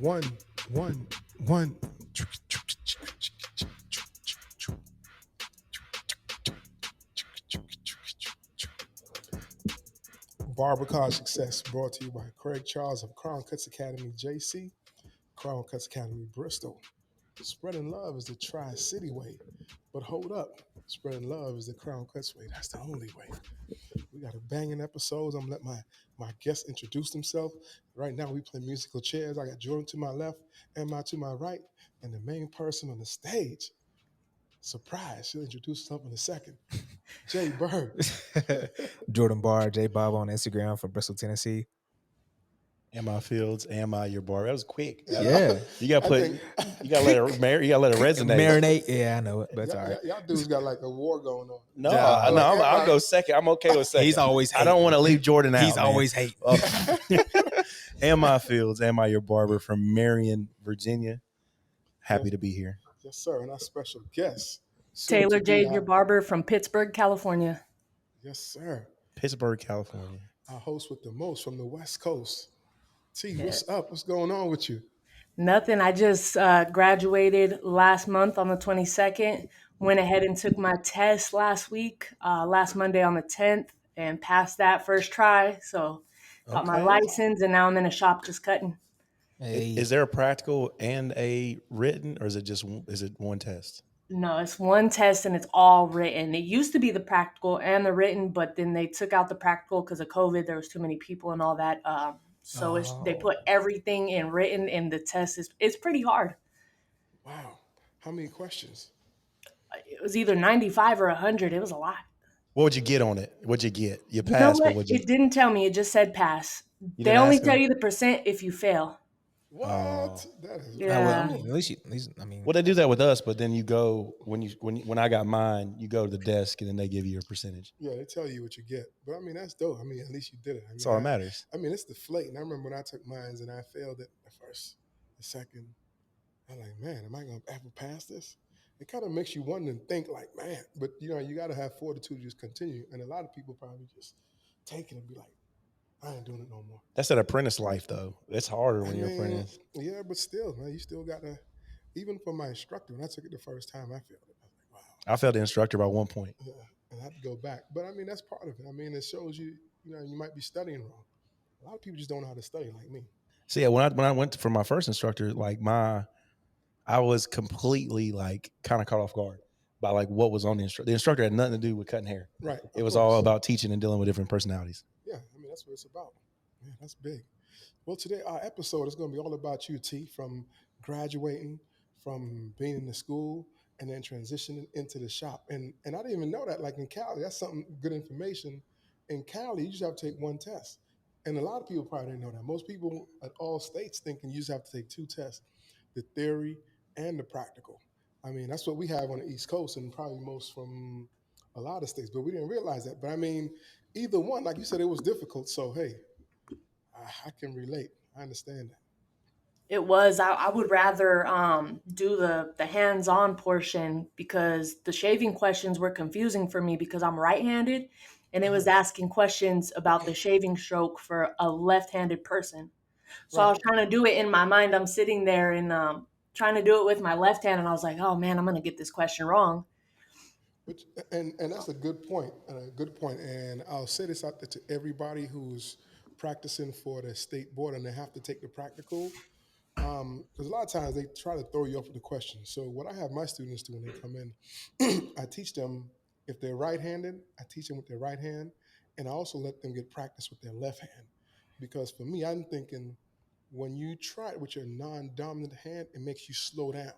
One, one. Barber College Success brought to you by Craig Charles of Crown Cutz Academy, JC, Crown Cutz Academy, Bristol. Spreading love is the Tri-City way, but hold up. Spreading love is the Crown Cutz way. That's the only way. We got a banging episodes. I'm going to let my guests introduce themselves. Right now, we play musical chairs. I got Jordan to my left, Ammi to my right, and the main person on the stage. Surprise, she'll introduce herself in a second. Jay Bird. Jordan Barr, J Bob on Instagram from Bristol, Tennessee. Ammi Fields, Ammi your bar. That was quick. Yeah. You gotta let it resonate. Marinate. Yeah, I know it, but it's all right. Y'all dudes got like a war going on. No, I'll go second. I'm okay with second. He's always hating. I don't want to leave Jordan out. He's always hating. Ammi Fields, Ammi your barber from Marion, Virginia. Happy to be here. Yes, sir. And our special guest, Taylor Jade, your barber from Pittsburgh, California. Yes, sir. Pittsburgh, California. Our host with the most from the West Coast. T, what's up? What's going on with you? Nothing. I just graduated last month on the 22nd. Went ahead and took my test last Monday on the 10th, and passed that first try. So got my license, and now I'm in a shop just cutting. Hey. Is there a practical and a written, or is it one test? No, it's one test and it's all written. It used to be the practical and the written, but then they took out the practical because of COVID. There was too many people and all that. They put everything in written, and the test it's pretty hard. Wow. How many questions? It was either 95 or 100. It was a lot. What would you get on it? What'd you get? You passed, you know but what'd you... It didn't tell me. It just said pass. They only tell you the percent if you fail. What? That is yeah. At least, well, they do that with us, but then you go when I got mine, you go to the desk and then they give you a percentage. Yeah, they tell you what you get. But I mean, that's dope. I mean, at least you did it. That's all that matters. I mean, it's deflating. I remember when I took mines and I failed it the first, the second. I'm like, man, am I gonna ever pass this? It kind of makes you wonder and think like, man, but you got to have fortitude to just continue. And a lot of people probably just take it and be like, I ain't doing it no more. That's that apprentice life, though. It's harder when you're apprentice. Yeah, but still, man, you still got to, even for my instructor, when I took it the first time, I failed it. I was like, wow. I failed the instructor by 1 point. Yeah, and I had to go back. But, I mean, that's part of it. I mean, it shows you, you might be studying wrong. A lot of people just don't know how to study like me. So, yeah, when I went for my first instructor, I was completely, kind of caught off guard by, what was on the instructor. The instructor had nothing to do with cutting hair. Right. It was all about teaching and dealing with different personalities. Yeah, I mean, that's what it's about. Yeah, that's big. Well, today our episode is going to be all about you, T, from graduating, from being in the school, and then transitioning into the shop. And I didn't even know that. Like in Cali, that's something good information. In Cali, you just have to take one test. And a lot of people probably didn't know that. Most people at all states thinking you just have to take two tests, the theory and the practical. I mean, that's what we have on the East Coast and probably most from a lot of states, but we didn't realize that. But I mean, either one, like you said, it was difficult. So, hey, I can relate. I understand that. It was. I would rather do the hands-on portion because the shaving questions were confusing for me because I'm right-handed, and it was asking questions about the shaving stroke for a left-handed person. So right. I was trying to do it in my mind. I'm sitting there and trying to do it with my left hand, and I was like, oh, man, I'm going to get this question wrong. And that's a good point, and I'll say this out there to everybody who's practicing for the state board and they have to take the practical, because a lot of times they try to throw you off with the question. So what I have my students do when they come in, I teach them, if they're right-handed, I teach them with their right hand, and I also let them get practice with their left hand. Because for me, I'm thinking when you try it with your non-dominant hand, it makes you slow down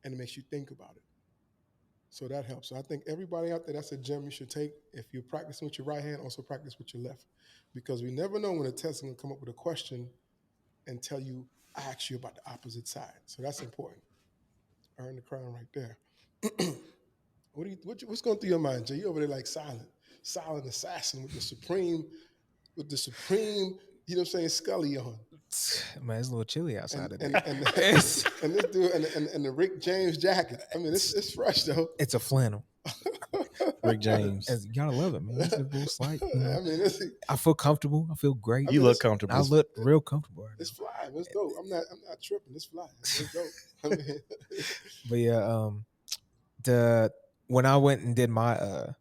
and it makes you think about it. So that helps. So I think everybody out there, that's a gem you should take. If you're practicing with your right hand, also practice with your left. Because we never know when a test is going to come up with a question and tell you, I asked you about the opposite side. So that's important. Earn the crown right there. What's going through your mind, Jay? You over there like silent assassin with the supreme, you know what I'm saying, Scully on. Man, it's a little chilly outside and this dude and the Rick James jacket. I mean, it's fresh though. It's a flannel. Rick James. And you gotta love it, man. It's a little slight. You know, I mean, I feel comfortable. I feel great. You look comfortable. I look real comfortable right it's now. fly. It's dope. I'm not tripping. It's fly. It's dope. I mean, But yeah, when I went and did my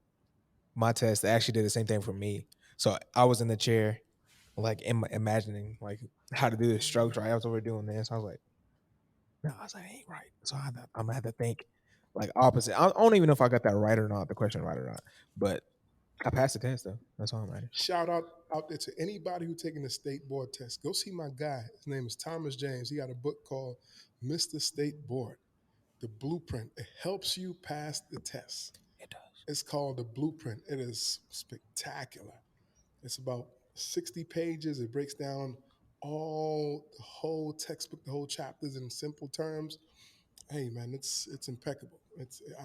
test, they actually did the same thing for me. So I was in the chair, like imagining like how to do the strokes right. I was over doing this. I was like, no, I was like, ain't right. So I'm gonna have to think like opposite. I don't even know if I got that right or not, the question right or not. But I passed the test though. That's all that matters. shout out there to anybody who's taking the state board test. Go see my guy. His name is Thomas James. He got a book called Mr. State Board, The Blueprint. It helps you pass the test. It does. It's called The Blueprint. It is spectacular. It's about 60 pages. It breaks down the whole textbook, the whole chapters in simple terms. Hey man, it's impeccable.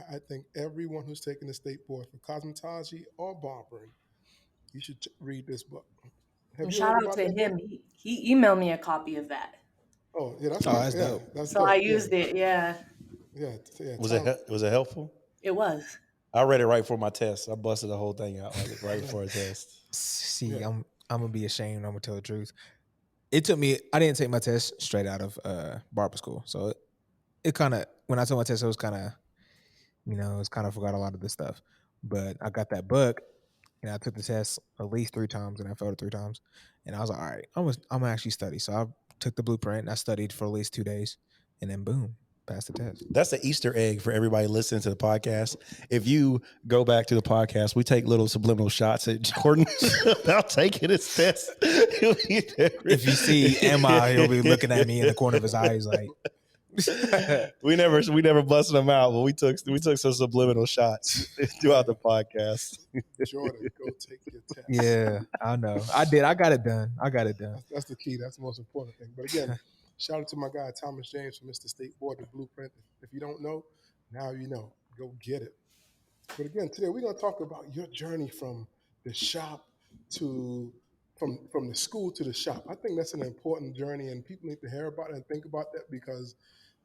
I think everyone who's taking the state board for cosmetology or barbering, you should read this book. Have And you shout heard out about to that book? him. He emailed me a copy of that. Oh yeah, that's Oh, right. that's Yeah, dope. that's So dope. I Yeah, used it. Yeah, yeah. Was Tom, it helpful? it was. I read it right before my test. I busted the whole thing out like right before a test. See, Yeah. I'm gonna be ashamed. I'm gonna tell the truth. It took me. I didn't take my test straight out of barber school, so it kind of when I took my test, it was kind of it's kind of forgot a lot of this stuff. But I got that book, and I took the test at least 3 times, and I failed it 3 times. And I was like, all right, I'm gonna actually study. So I took the blueprint and I studied for at least 2 days, and then boom, passed the test. That's the Easter egg for everybody listening to the podcast. If you go back to the podcast, we take little subliminal shots at Jordan about taking his test. If you see Emma, he'll be looking at me in the corner of his eyes like. we never busted them out, but we took some subliminal shots throughout the podcast. Jordan, go take your test. Yeah, I know. I did. I got it done. That's the key. That's the most important thing. But again, shout out to my guy Thomas James from Mr. State Board, The Blueprint. If you don't know, now you know. Go get it. But again, today we're going to talk about your journey from the shop to from the school to the shop. I think that's an important journey, and people need to hear about it and think about that because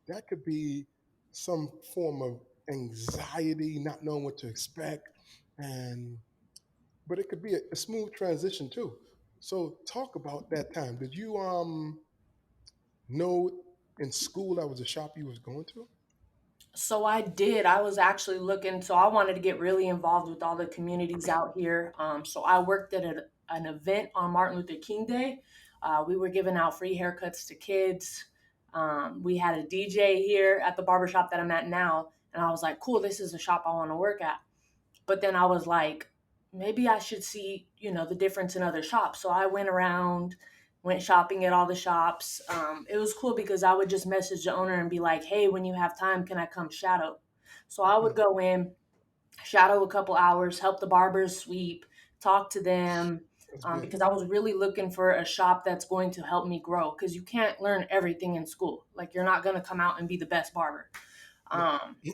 that could be some form of anxiety, not knowing what to expect, but it could be a smooth transition too. So talk about that time. Did you know in school that was a shop you was going to? So I did. I was actually looking. So I wanted to get really involved with all the communities out here. So I worked at an event on Martin Luther King Day. We were giving out free haircuts to kids. We had a DJ here at the barbershop that I'm at now. And I was like, cool, this is a shop I want to work at. But then I was like, maybe I should see, the difference in other shops. So I went around, went shopping at all the shops. It was cool because I would just message the owner and be like, hey, when you have time, can I come shadow? So I would go in, shadow a couple hours, help the barbers sweep, talk to them, because I was really looking for a shop that's going to help me grow because you can't learn everything in school. Like you're not going to come out and be the best barber.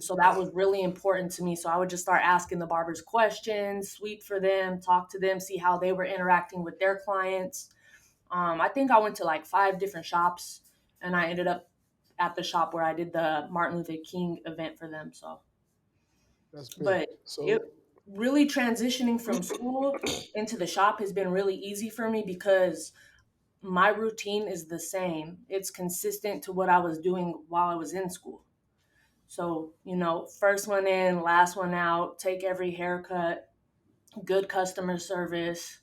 So that was really important to me. So I would just start asking the barbers questions, sweep for them, talk to them, see how they were interacting with their clients. I think I went to like 5 different shops and I ended up at the shop where I did the Martin Luther King event for them. So, That's big. but So it really transitioning from school into the shop has been really easy for me because my routine is the same. It's consistent to what I was doing while I was in school. So, first one in, last one out, take every haircut, good customer service.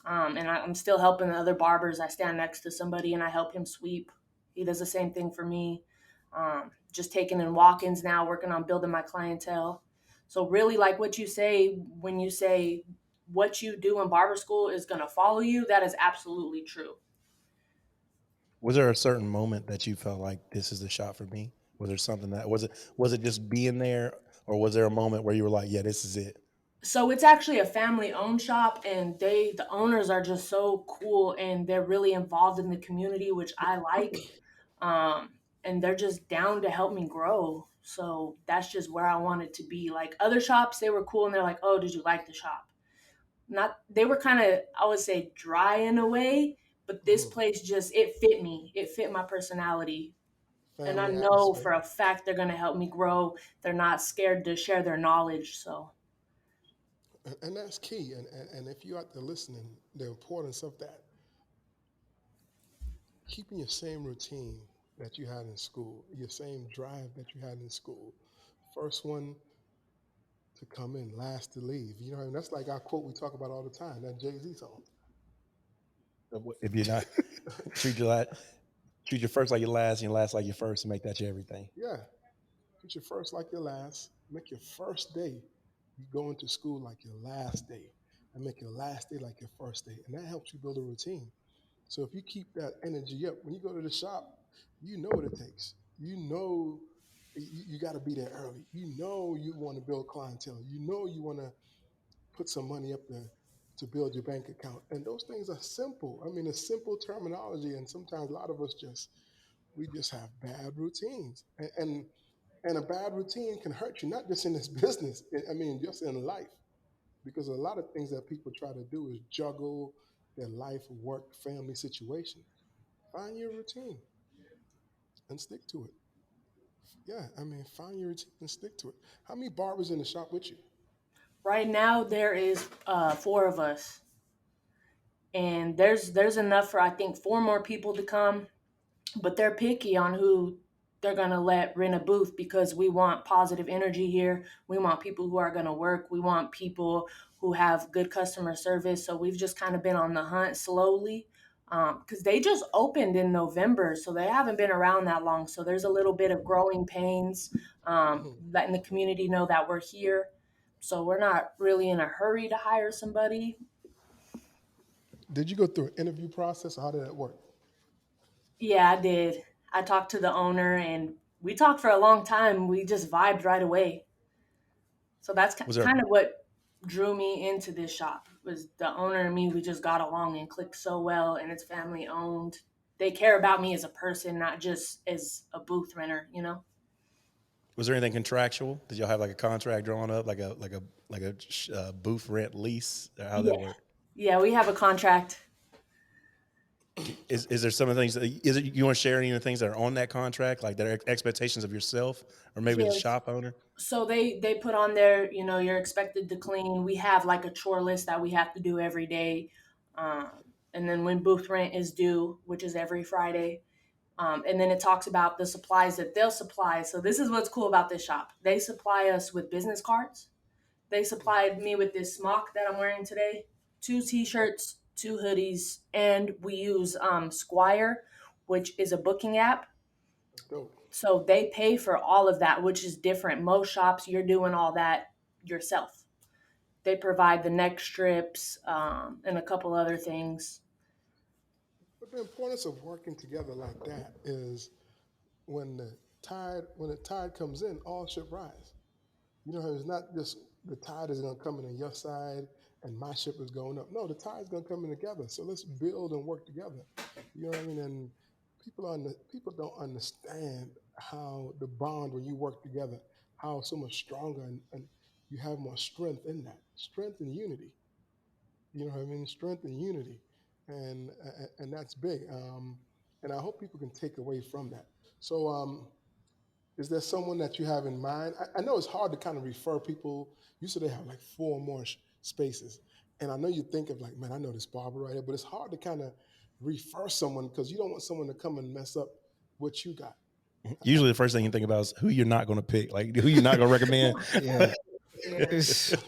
And I'm still helping the other barbers. I stand next to somebody and I help him sweep. He does the same thing for me. Just taking in walk-ins now, working on building my clientele. So really like what you say, when you say what you do in barber school is going to follow you, that is absolutely true. Was there a certain moment that you felt like this is the shop for me? Was there something that was it just being there, or was there a moment where you were like, yeah, this is it? So it's actually a family-owned shop, and the owners are just so cool, and they're really involved in the community, which I like. And they're just down to help me grow. So that's just where I wanted to be. Like other shops, they were cool, and they're like, "Oh, did you like the shop?" They were kind of, I would say, dry in a way, but this place it fit me. It fit my personality. And I family know atmosphere. for a fact they're going to help me grow. They're not scared to share their knowledge. So And that's key. And if you're out there listening, the importance of that, keeping your same routine that you had in school, your same drive that you had in school. First one to come in, last to leave. You know, and that's like our quote we talk about all the time, that Jay-Z song. If you're not treat your last, treat your first like your last, and your last like your first, and make that your everything. Yeah. Treat your first like your last. Make your first day you go into school like your last day. And make your last day like your first day. And that helps you build a routine. So if you keep that energy up, when you go to the shop, you know what it takes. You know you got to be there early. You know you want to build clientele. You know you want to put some money up there to build your bank account. And those things are simple. I mean, it's simple terminology, and sometimes a lot of us just have bad routines. And a bad routine can hurt you, not just in this business. I mean, just in life, because a lot of things that people try to do is juggle their life, work, family situation. Find your routine and stick to it. Yeah, I mean, find your routine and stick to it. How many barbers in the shop with you? Right now there is four of us, and there's enough for I think four more people to come, but they're picky on who they're gonna let rent a booth because we want positive energy here. We want people who are gonna work. We want people who have good customer service. So we've just kind of been on the hunt slowly because they just opened in November, so they haven't been around that long. So there's a little bit of growing pains, Mhm. letting the community know that we're here. So we're not really in a hurry to hire somebody. Did you go through an interview process, or how did that work? Yeah, I did. I talked to the owner and we talked for a long time. We just vibed right away. So that's Was there kind of what drew me into this shop was the owner and me. We just got along and clicked so well, and it's family owned. They care about me as a person, not just as a booth renter, you know? was there anything contractual? Did y'all have like a contract drawn up, booth rent lease? Or how that Yeah. work? Yeah, we have a contract. Is there some of the things that is it you want to share any of the things that are on that contract, like their expectations of yourself or maybe the Yes. shop owner? So they put on there, you're expected to clean. We have like a chore list that we have to do every day. Um, and then when booth rent is due, which is every Friday, and then it talks about the supplies that they'll supply. So this is what's cool about this shop. They supply us with business cards. They supplied me with this smock that I'm wearing today, two t-shirts, two hoodies, and we use Squire, which is a booking app. That's dope. So they pay for all of that, which is different. Most shops, you're doing all that yourself. They provide the neck strips and a couple other things. But the importance of working together like that is when the tide comes in, all ship rise. You know, it's not just the tide is going to come in on your side and my ship is going up. No, the tide's going to come in together. So let's build and work together. You know what I mean? And people don't understand how the bond when you work together, how so much stronger and you have more strength in that strength and unity. You know what I mean? Strength and unity, and that's big. And I hope people can take away from that. So is there someone that you have in mind? I know it's hard to kind of refer people. You said they have like four more spaces. And I know you think of like, man, I know this barber right here, but it's hard to kind of refer someone because you don't want someone to come and mess up what you got. Usually, the first thing you think about is who you're not going to pick, like who you're not going to recommend. Yeah. Yeah. It's, Have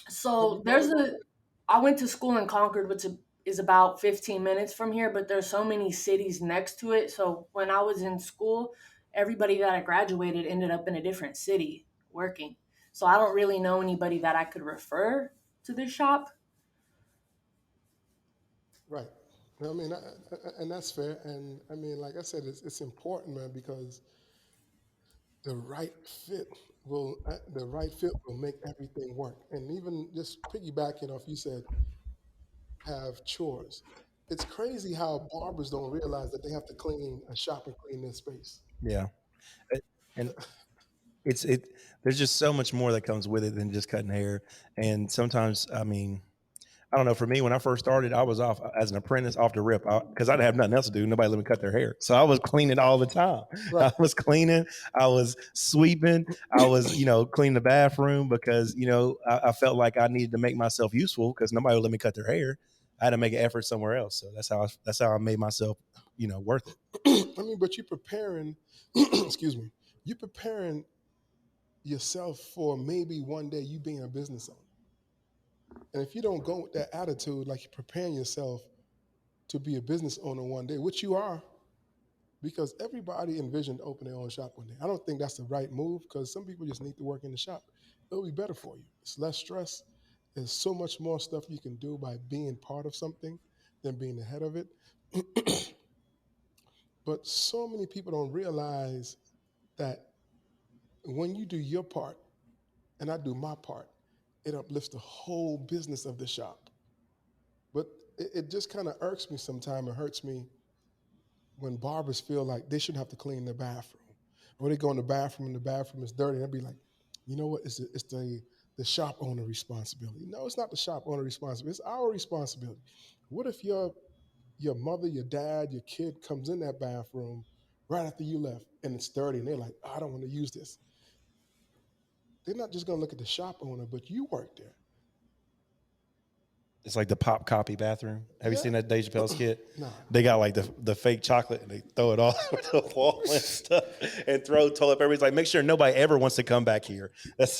So you thought about I went to school in Concord, which is about 15 minutes from here, but there's so many cities next to it. So when I was in school, everybody that I graduated ended up in a different city working. So I don't really know anybody that I could refer to this shop. right? I mean, and that's fair. And I mean, like I said, it's important, man, because the right fit will make everything work. And even just piggybacking off, you said have chores. It's crazy how barbers don't realize that they have to clean a shop and clean their space. Yeah, and it's there's just so much more that comes with it than just cutting hair. And sometimes, I mean, I don't know. For me, when I first started, I was off as an apprentice off the rip because I didn't have nothing else to do. Nobody let me cut their hair, so I was cleaning all the time. Right. I was cleaning, I was sweeping, I was cleaning the bathroom because I felt like I needed to make myself useful because nobody would let me cut their hair. I had to make an effort somewhere else, so that's how I made myself worth it. I mean, but you're preparing, excuse me, you're preparing yourself for maybe one day you being a business owner. And if you don't go with that attitude, like you're preparing yourself to be a business owner one day, which you are, because everybody envisioned opening their own shop one day. I don't think that's the right move because some people just need to work in the shop. It'll be better for you. It's less stress. There's so much more stuff you can do by being part of something than being the head of it. But so many people don't realize that when you do your part and I do my part, it uplifts the whole business of the shop. But it just kind of irks me sometimes. It hurts me when barbers feel like they shouldn't have to clean their bathroom, or they go in the bathroom and the bathroom is dirty. And they'll be like, you know what? It's the shop owner responsibility. No, it's not the shop owner responsibility. It's our responsibility. What if your mother, your dad, your kid comes in that bathroom right after you left and it's dirty and they're like, oh, I don't want to use this. They're not just going to look at the shop owner, but you work there. It's like the pop copy bathroom. Have you Yeah. seen that Dave Chappelle skit? No. They got like the fake chocolate and they throw it all over the wall and stuff and throw toilet paper. Everybody's like, make sure nobody ever wants to come back here. That's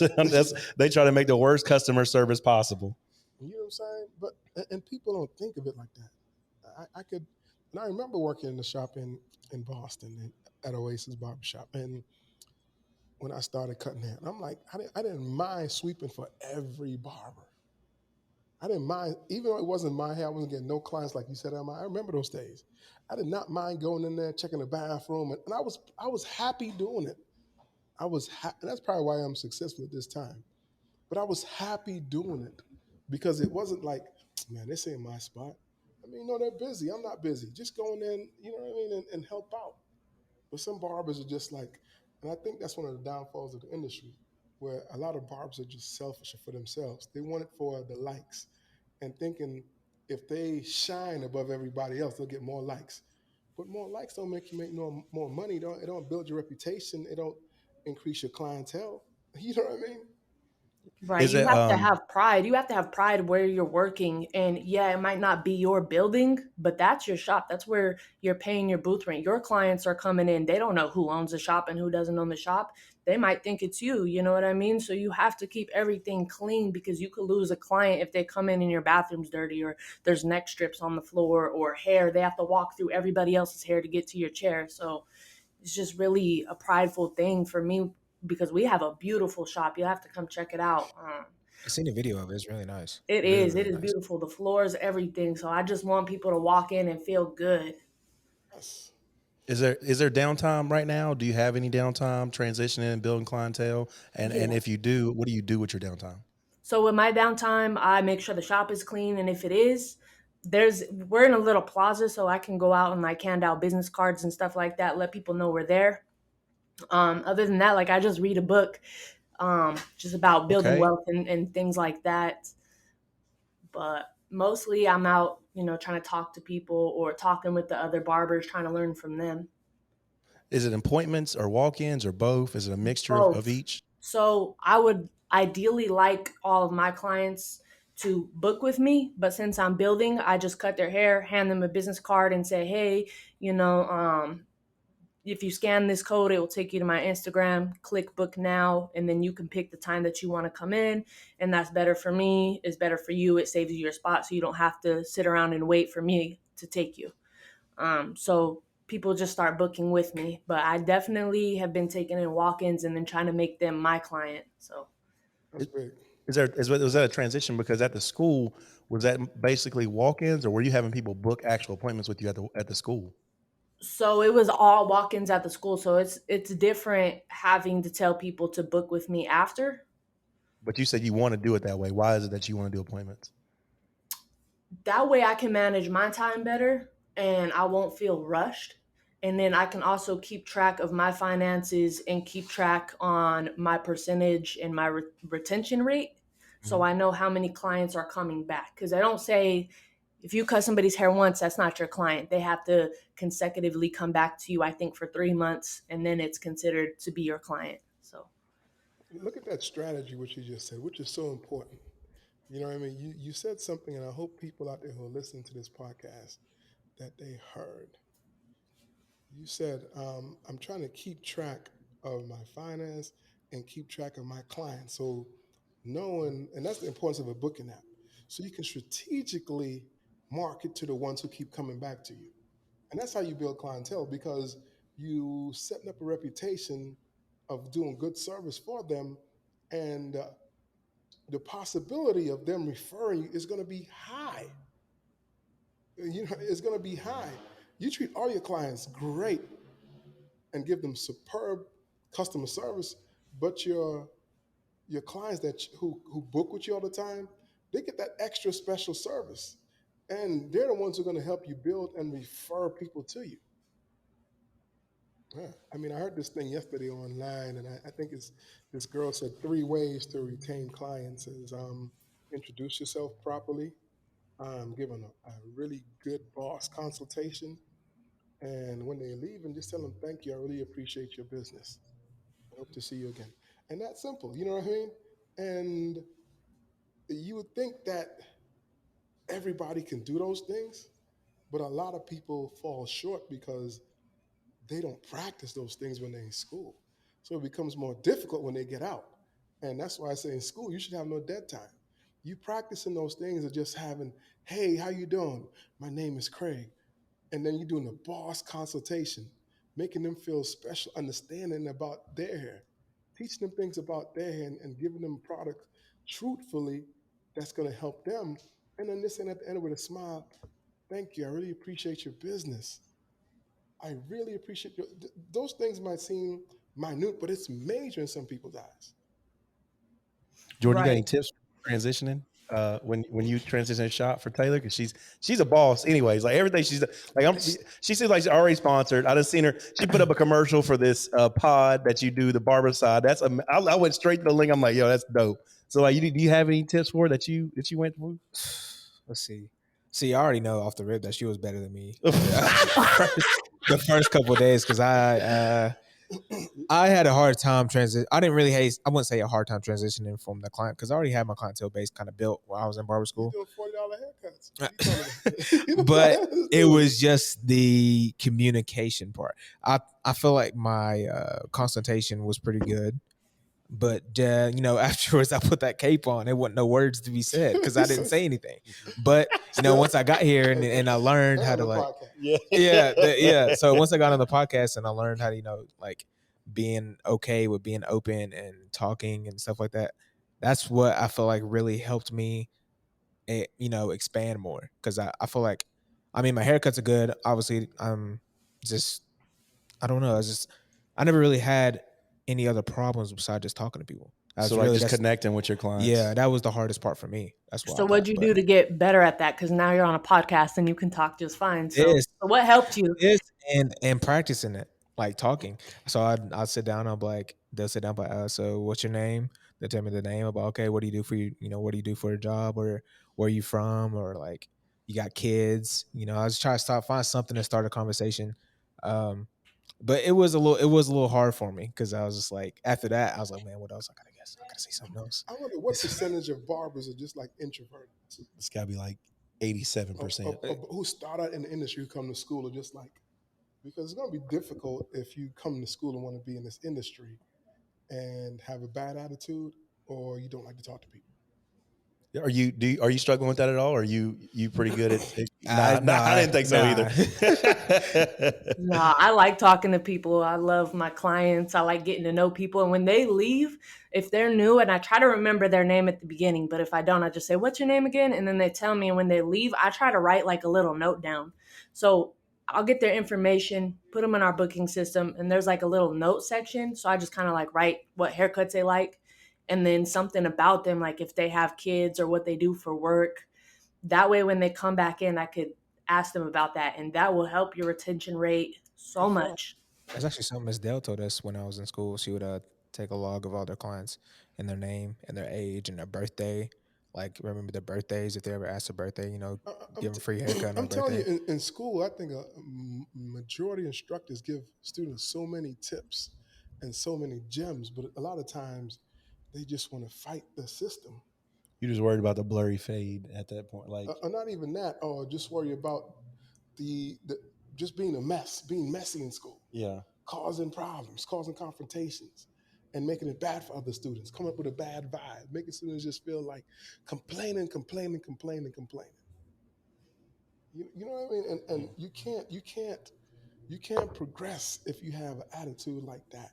they try to make the worst customer service possible. You know what I'm saying? But and people don't think of it like that. I could, and I remember working in the shop in Boston at Oasis Barbershop, and when I started cutting hair, and I'm like, I didn't mind sweeping for every barber. I didn't mind, even though it wasn't my hair, I wasn't getting no clients like you said. I remember those days. I did not mind going in there, checking the bathroom, and I was happy doing it. And that's probably why I'm successful at this time. But I was happy doing it because it wasn't like, man, this ain't my spot. I mean, no, they're busy. I'm not busy. Just go in there, and, you know what I mean, and help out. But some barbers are just like, and I think that's one of the downfalls of the industry, where a lot of barbers are just selfish for themselves. They want it for the likes and thinking if they shine above everybody else, they'll get more likes. But more likes don't make you make no more money. It don't build your reputation. It don't increase your clientele. You know what I mean? Right. Is You it have to have pride. You have to have pride where you're working. And yeah, it might not be your building, but that's your shop. That's where you're paying your booth rent. Your clients are coming in. They don't know who owns the shop and who doesn't own the shop. They might think it's you. You know what I mean? So you have to keep everything clean because you could lose a client if they come in and your bathroom's dirty or there's neck strips on the floor or hair. They have to walk through everybody else's hair to get to your chair. So it's just really a prideful thing for me because we have a beautiful shop. You have to come check it out. I seen a video of it. It's really nice. It Really, is. really It is nice. beautiful. The floors, everything. So I just want people to walk in and feel good. Yes. Is there downtime right now? Do you have any downtime transitioning and building clientele? And Yeah. if you do, what do you do with your downtime? So with my downtime, I make sure the shop is clean, and if it is, we're in a little plaza, so I can go out and like hand out business cards and stuff like that, let people know we're there. Other than that, like I just read a book, just about building Okay. wealth and things like that. But mostly I'm out, trying to talk to people or talking with the other barbers, trying to learn from them. Is it appointments or walk-ins or both? Is it a mixture of Both. each? So I would ideally like all of my clients to book with me, but since I'm building, I just cut their hair, hand them a business card, and say, hey, you know, if you scan this code, it will take you to my Instagram. Click book now, and then you can pick the time that you want to come in. And that's better for me. It's better for you. It saves you your spot, so you don't have to sit around and wait for me to take you. So people just start booking with me. But I definitely have been taking in walk-ins and then trying to make them my client. So That's big. Was that a transition because at the school was that basically walk-ins or were you having people book actual appointments with you at the school? so it was all walk-ins at the school. So it's different having to tell people to book with me after. But you said you want to do it that way. Why is it that you want to do appointments? That way I can manage my time better and I won't feel rushed. And then I can also keep track of my finances and keep track on my percentage and my retention rate. so I know how many clients are coming back. Because I don't say if you cut somebody's hair once, that's not your client. They have to consecutively come back to you, I think, for 3 months, and then it's considered to be your client. So Look at that strategy, which you just said, which is so important. You know what I mean? You said something, and I hope people out there who are listening to this podcast that they heard. You said, I'm trying to keep track of my finance and keep track of my clients. So knowing, and that's the importance of a booking app. So you can strategically market to the ones who keep coming back to you. And that's how you build clientele, because you setting up a reputation of doing good service for them, and the possibility of them referring you is going to be high. It's going to be high. You treat all your clients great and give them superb customer service, but your clients who book with you all the time, they get that extra special service, and they're the ones who are going to help you build and refer people to you. Yeah. I mean, I heard this thing yesterday online, and I think it's this girl said 3 ways to retain clients is introduce yourself properly, give them a really good boss consultation, and when they leave, and just tell them thank you. I really appreciate your business. I hope to see you again. And that's simple. You know what I mean? And you would think that everybody can do those things, but a lot of people fall short because they don't practice those things when they're in school. So it becomes more difficult when they get out. And that's why I say in school, you should have no dead time. You practicing those things are just having, hey, how you doing? My name is Craig. And then you're doing a boss consultation, making them feel special, understanding about their hair, teaching them things about their hair, and giving them products truthfully that's going to help them. And then this, and at the end with a smile, thank you. I really appreciate your business. I really appreciate your. Those things might seem minute, but it's major in some people's eyes. Jordan, you got right. any tips for transitioning when you transition shop for Taylor? Because she's a boss, anyways. Like everything she's like, she seems like she's already sponsored. I just seen her. She put up a commercial for this pod that you do, the barber side. I went straight to the link. I'm like, yo, that's dope. So like, do you have any tips for her that you went through? Let's see. See, I already know off the rip that she was better than me. The first couple of days, because I had a hard time I didn't really I wouldn't say a hard time transitioning from the client, because I already had my clientele base kind of built while I was in barber You school. doing $40 haircuts. But it was just the communication part. I feel like my consultation was pretty good. But afterwards I put that cape on. There wasn't no words to be said because I didn't say anything. But once I got here and I learned how to like, So once I got on the podcast and I learned how to like being okay with being open and talking and stuff like that, that's what I feel like really helped me, expand more. Because I feel like, I mean, my haircuts are good. Obviously, I'm just, I don't know. I never really had any other problems besides just talking to people. So like just connecting with your clients. Yeah, that was the hardest part for me. That's why. So what'd you do to get better at that? Because now you're on a podcast and you can talk just fine. So what helped you? And practicing it, like talking. So I'd sit down. I'm like, they'll sit down. But so what's your name? They tell me the name. About, okay, what do you do for what do you do for a job, or where are you from, or like you got kids? I was trying to find something to start a conversation. But it was a little hard for me because I was just like, after that, I was like, man, what else I gotta guess? I gotta say something else. I wonder what percentage of barbers are just like introverted. It's gotta be like 87%. Who start out in the industry, who come to school, are just like, because it's gonna be difficult if you come to school and want to be in this industry and have a bad attitude, or you don't like to talk to people. Are you struggling with that at all? Or are you pretty good at it? I didn't think so either. Nah, I like talking to people. I love my clients. I like getting to know people. And when they leave, if they're new, and I try to remember their name at the beginning, but if I don't, I just say, what's your name again? And then they tell me, and when they leave, I try to write like a little note down. So I'll get their information, put them in our booking system, and there's like a little note section. So I just kind of like write what haircuts they like, and then something about them, like if they have kids or what they do for work. That way, when they come back in, I could ask them about that, and that will help your retention rate so much. That's actually something Miss Dell told us when I was in school. She would take a log of all their clients and their name and their age and their birthday. Like remember their birthdays if they ever ask a birthday. Give them free haircut on their I'm telling you, birthday. in school, I think a majority of instructors give students so many tips and so many gems, but a lot of times they just want to fight the system. You're just worried about the blurry fade at that point. Like, Or not even that, or just worry about the just being a mess, being messy in school, yeah. causing problems, causing confrontations, and making it bad for other students, come up with a bad vibe, making students just feel like complaining. You know what I mean? And you can't progress if you have an attitude like that.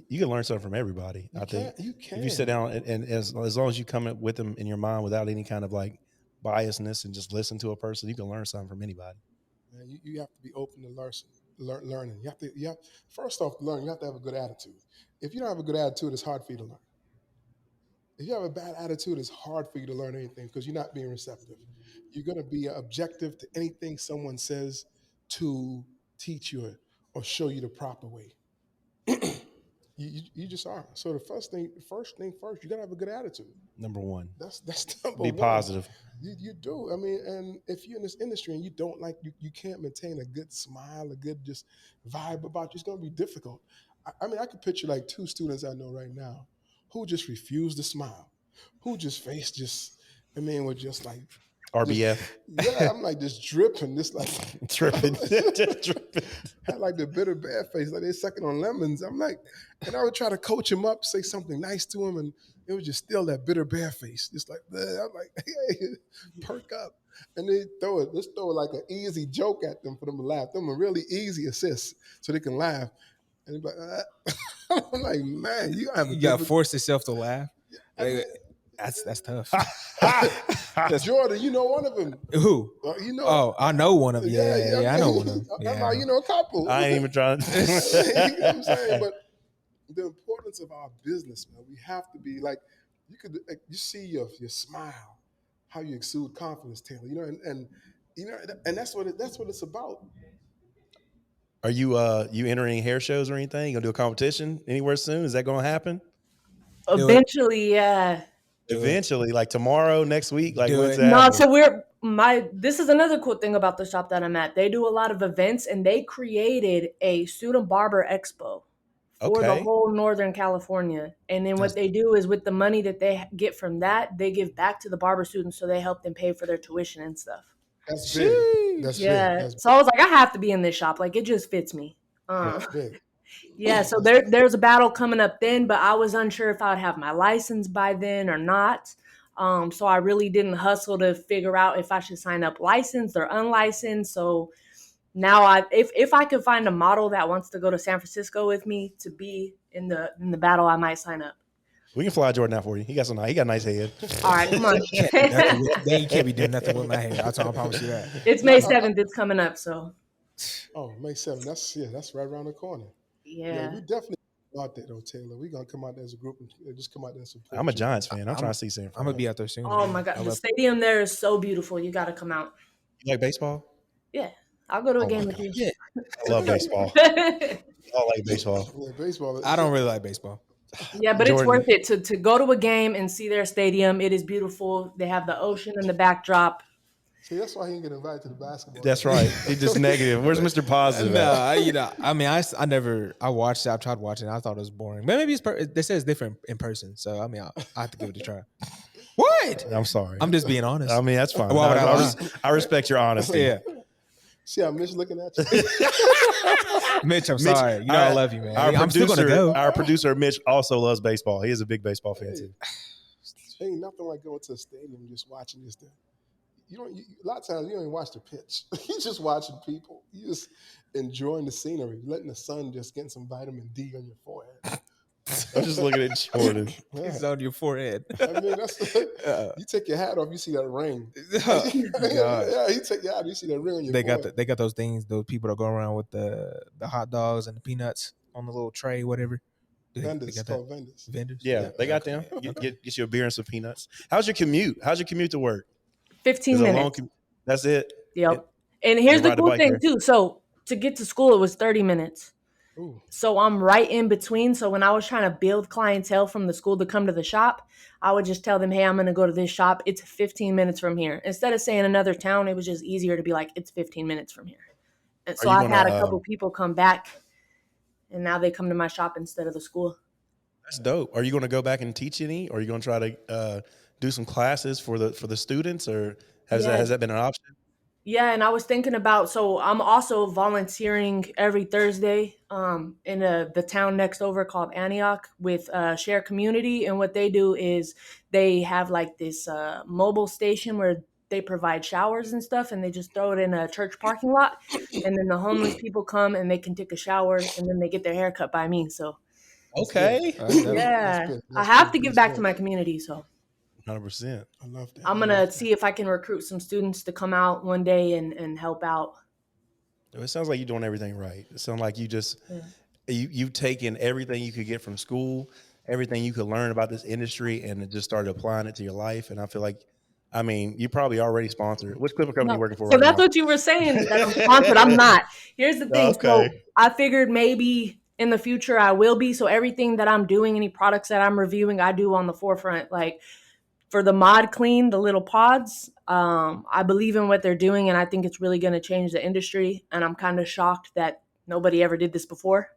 You can learn something from everybody. I think You can. if you sit down and as long as you come up with them in your mind without any kind of like biasness and just listen to a person, you can learn something from anybody. Man, you have to be open to learning. You have first off, learn. You have to have a good attitude. If you don't have a good attitude, it's hard for you to learn. If you have a bad attitude, it's hard for you to learn anything because you're not being receptive. You're going to be objective to anything someone says to teach you or show you the proper way. You just are. So the first thing first, you got to have a good attitude. Number one. That's number Be one. positive. You do. I mean, and if you're in this industry and you don't you can't maintain a good smile, a good just vibe about you, it's going to be difficult. I mean, I could picture like two students I know right now who just refuse to smile, who just face were just like RBF. Yeah, I'm like just dripping, just like dripping. Just dripping. Had like the bitter bad face, like they're sucking on lemons. I'm like, and I would try to coach him up, say something nice to him, and it was just still that bitter bear face, just like bleh. I'm like, hey, perk up, and they let's throw like an easy joke at them for them to laugh, them a really easy assist so they can laugh, and they're like, I'm like, man, you gotta have You gotta force yourself to laugh. That's tough. Jordan, you know one of them. Who? You know? Oh, I know one of them. Yeah, I know one of them. Yeah. You know a couple. I ain't even trying. You know what I'm saying? But the importance of our business, man, we have to be like, you see your smile, how you exude confidence, Taylor. You know, and that's what it's about. Are you entering hair shows or anything? You gonna do a competition anywhere soon? Is that gonna happen? Eventually, yeah. Eventually, like tomorrow, next week, like when's that? No, so this is another cool thing about the shop that I'm at. They do a lot of events and they created a student barber expo for the whole Northern California. And then what they do is with the money that they get from that, they give back to the barber students so they help them pay for their tuition and stuff. That's big. That's big. That's so I was like, I have to be in this shop. Like it just fits me. That's big. Yeah, so there's a battle coming up then, but I was unsure if I would have my license by then or not. So I really didn't hustle to figure out if I should sign up licensed or unlicensed. So now if I could find a model that wants to go to San Francisco with me to be in the battle, I might sign up. We can fly Jordan out for you. He got a nice head. All right, come on. You can't be doing nothing with my hair. I promise you that. It's May 7th. It's coming up, so. Oh, May 7th. That's right around the corner. Yeah. We definitely out there though, Taylor. We're gonna come out there as a group and just come out there and support. I'm a Giants fan. I'm trying to see San Francisco. I'm gonna be out there soon. Oh my God, the stadium there is so beautiful. You got to come out. You like baseball? Yeah, I'll go to a game with you. Yeah, I love baseball. I like baseball. Yeah, baseball. I don't really like baseball. Yeah, but Jordan. It's worth it to go to a game and see their stadium. It is beautiful. They have the ocean in the backdrop. See, that's why he didn't get invited to the basketball. That's right. He's just negative. Where's Mr. Positive? No, I watched it. I tried watching it. I thought it was boring. But maybe they say it's different in person. So, I mean, I have to give it a try. What? I'm sorry. I'm just being honest. I mean, that's fine. Why would I lie? I respect your honesty. Yeah. See how Mitch looking at you? Mitch, I'm sorry. You know I love you, man. I'm still going to go. Our producer, Mitch, also loves baseball. He is a big baseball fan, too. Ain't nothing like going to a stadium and just watching this thing. A lot of times you don't even watch the pitch. You're just watching people. You just enjoying the scenery, letting the sun just getting some vitamin D on your forehead. I'm just looking at Jordan. Yeah. It's on your forehead. I mean, you take your hat off, you see that ring. Oh, God. Yeah, you take your hat, you see that ring on your forehead. They got those things, those people that go around with the hot dogs and the peanuts on the little tray, whatever. Vendors, called vendors. Vendors? Yeah, they got them. Get you a beer and some peanuts. How's your commute? How's your commute to work? 15 minutes. That's it? Yep. And here's the cool thing, too. So to get to school, it was 30 minutes. Ooh. So I'm right in between. So when I was trying to build clientele from the school to come to the shop, I would just tell them, hey, I'm going to go to this shop. It's 15 minutes from here. Instead of saying another town, it was just easier to be like, it's 15 minutes from here. And Are so you I've gonna? had a couple people come back and now they come to my shop instead of the school. That's dope. Are you gonna go back and teach any? Or are you gonna try to do some classes for the students, or Yeah. has that been an option? Yeah, and I was thinking about, so I'm also volunteering every Thursday in the town next over called Antioch with Share Community, and what they do is they have like this mobile station where they provide showers and stuff, and they just throw it in a church parking lot, and then the homeless people come and they can take a shower, and then they get their hair cut by me. So That's big. Okay, Oh, that's dope. That's yeah, big. I That's have big. to give That's back to big. my community. So 100%. I love that. I'm I love gonna that. see if I can recruit some students to come out one day and help out. It sounds like you're doing everything right. It sounds like Yeah. you've taken everything you could get from school, everything you could learn about this industry, and it just started applying it to your life. And I feel like, I mean, you probably already sponsored. Which clipper company you No. working for So right that's now? what you were saying that I'm sponsored. I'm not. Here's the thing. Okay. So I figured maybe in the future I will be. So everything that I'm doing, any products that I'm reviewing, I do on the forefront. Like for the Mod Clean, the little pods, I believe in what they're doing and I think it's really going to change the industry. And I'm kind of shocked that nobody ever did this before.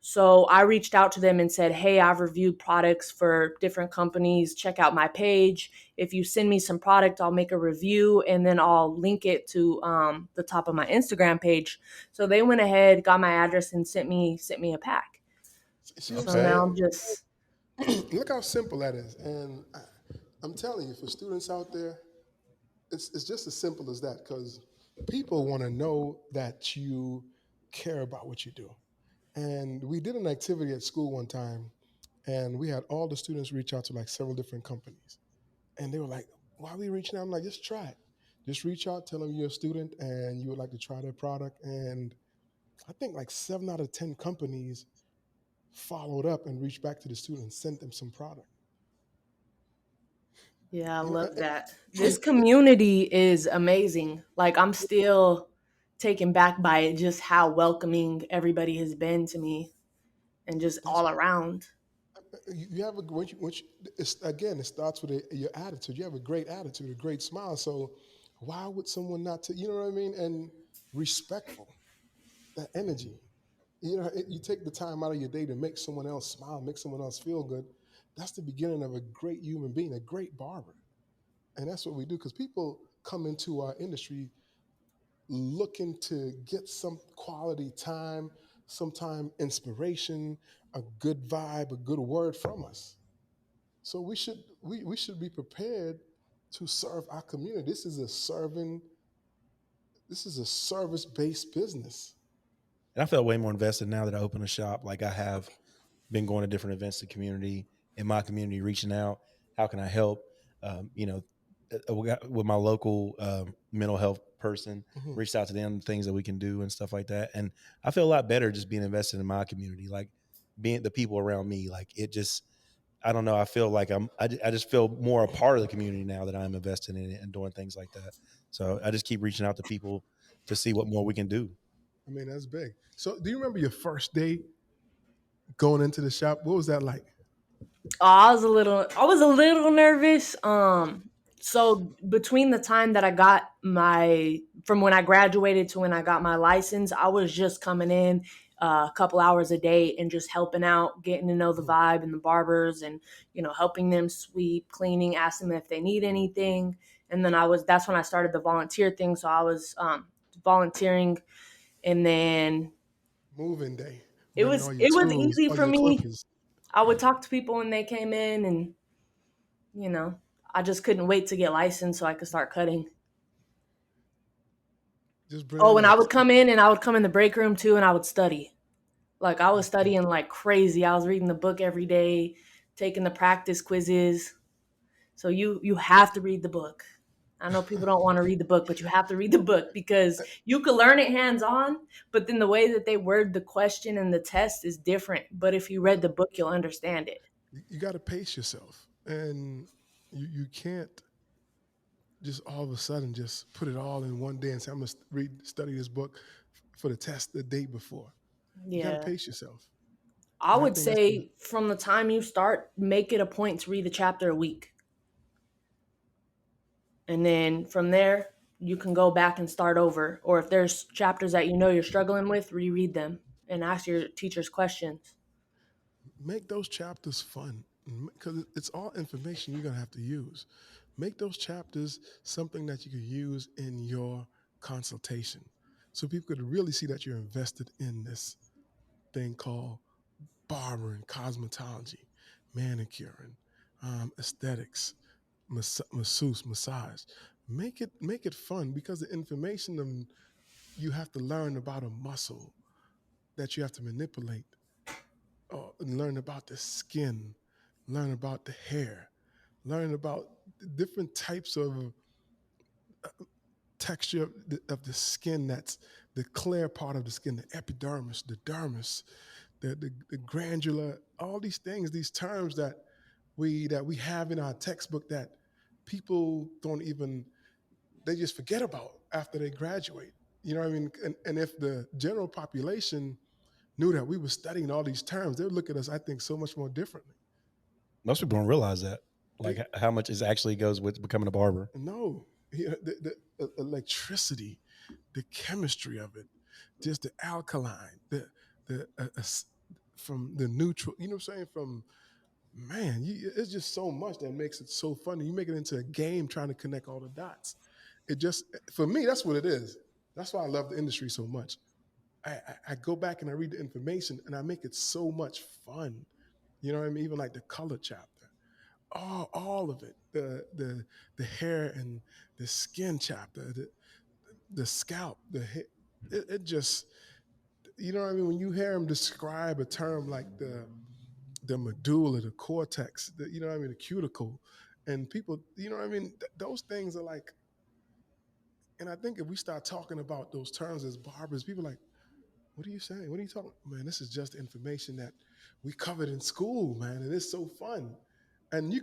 So I reached out to them and said, hey, I've reviewed products for different companies. Check out my page. If you send me some product, I'll make a review and then I'll link it to the top of my Instagram page. So they went ahead, got my address, and sent me a pack. See what I'm So now Okay. saying? I'm just Look how simple that is. And I'm telling you, for students out there, it's just as simple as that because people want to know that you care about what you do. And we did an activity at school one time, and we had all the students reach out to like several different companies. And they were like, why are we reaching out? I'm like, just try it. Just reach out, tell them you're a student and you would like to try their product. And I think like 7 out of 10 companies followed up and reached back to the student and sent them some product. yeah, I You know, love that. This community is amazing. Like I'm still taken back by it, just how welcoming everybody has been to me and just that's all around. you have a it's, again, it starts with your attitude. You have a great attitude, a great smile. So why would someone not you know what I mean? And respectful, that energy. You know, you take the time out of your day to make someone else smile, make someone else feel good. That's the beginning of a great human being, a great barber. And that's what we do because people come into our industry looking to get some quality time, sometime inspiration, a good vibe, a good word from us. So we should be prepared to serve our community. This is a service based business. And I felt way more invested now that I opened a shop. Like I have been going to different events in the community, in my community, reaching out. How can I help? You know, with my local mental health person, Mhm. reached out to them, things that we can do and stuff like that. And I feel a lot better just being invested in my community, like being the people around me. Like it just, I don't know. I feel like I just feel more a part of the community now that I'm invested in it and doing things like that. So I just keep reaching out to people to see what more we can do. I mean, that's big. So do you remember your first day going into the shop? What was that like? Oh, I was a little nervous. So between the time that I got from when I graduated to when I got my license, I was just coming in a couple hours a day and just helping out, getting to know the Mhm. vibe and the barbers and, helping them sweep, cleaning, asking them if they need anything. And then that's when I started the volunteer thing. So I was, volunteering and then Moving day, it bringing was, all your it was tools, easy all for your me. clippers, I would talk to people when they came in and you know, I just couldn't wait to get licensed so I could start cutting. just bring Oh, all and your I would come in and I would come in the break room too and I would study. Like I was okay. studying like crazy. I was reading the book every day, taking the practice quizzes. So you have to read the book. I know people don't want to read the book, but you have to read the book because you could learn it hands on, but then the way that they word the question and the test is different. But if you read the book, you'll understand it. You got to pace yourself, and you can't just all of a sudden just put it all in one day and say I'm gonna study this book for the test the day before. You got to Yeah. pace yourself. I And I would think that's the, say from the time you start, make it a point to read a chapter a week. And then from there, you can go back and start over. Or if there's chapters that you know you're struggling with, reread them and ask your teachers questions. make those chapters fun because it's all information you're going to have to use. Make those chapters something that you could use in your consultation so people could really see that you're invested in this thing called barbering, cosmetology, manicuring, aesthetics, masseuse, massage. Make it fun because the information you have to learn about a muscle that you have to manipulate, and learn about the skin, learn about the hair, learn about the different types of texture of the skin. That's the clear part of the skin, the epidermis, the dermis, the granular, all these things, these terms that we have in our textbook that people don't even, they just forget about after they graduate. You know what I mean? And if the general population knew that we were studying all these terms, they would look at us, I think, so much more differently. Most people don't realize that, like They how much is actually goes with becoming a barber. no, the electricity, the chemistry of it, just the alkaline, the from the neutral. You know what I'm saying? From man, it's just so much that makes it so funny. You make it into a game trying to connect all the dots. It just, for me, that's what it is. That's why I love the industry so much. I go back and I read the information and I make it so much fun. You know what I mean? Even like the color chapter, all of it, the hair and the skin chapter, the scalp, the hair. It just, you know what I mean? When you hear them describe a term like the medulla, the cortex, you know what I mean, the cuticle, and people, you know what I mean, those things are like. And I think if we start talking about those terms as barbers, people are like, what are you saying? What are you talking? Man, this is just information that we covered in school, man, and it's so fun. And you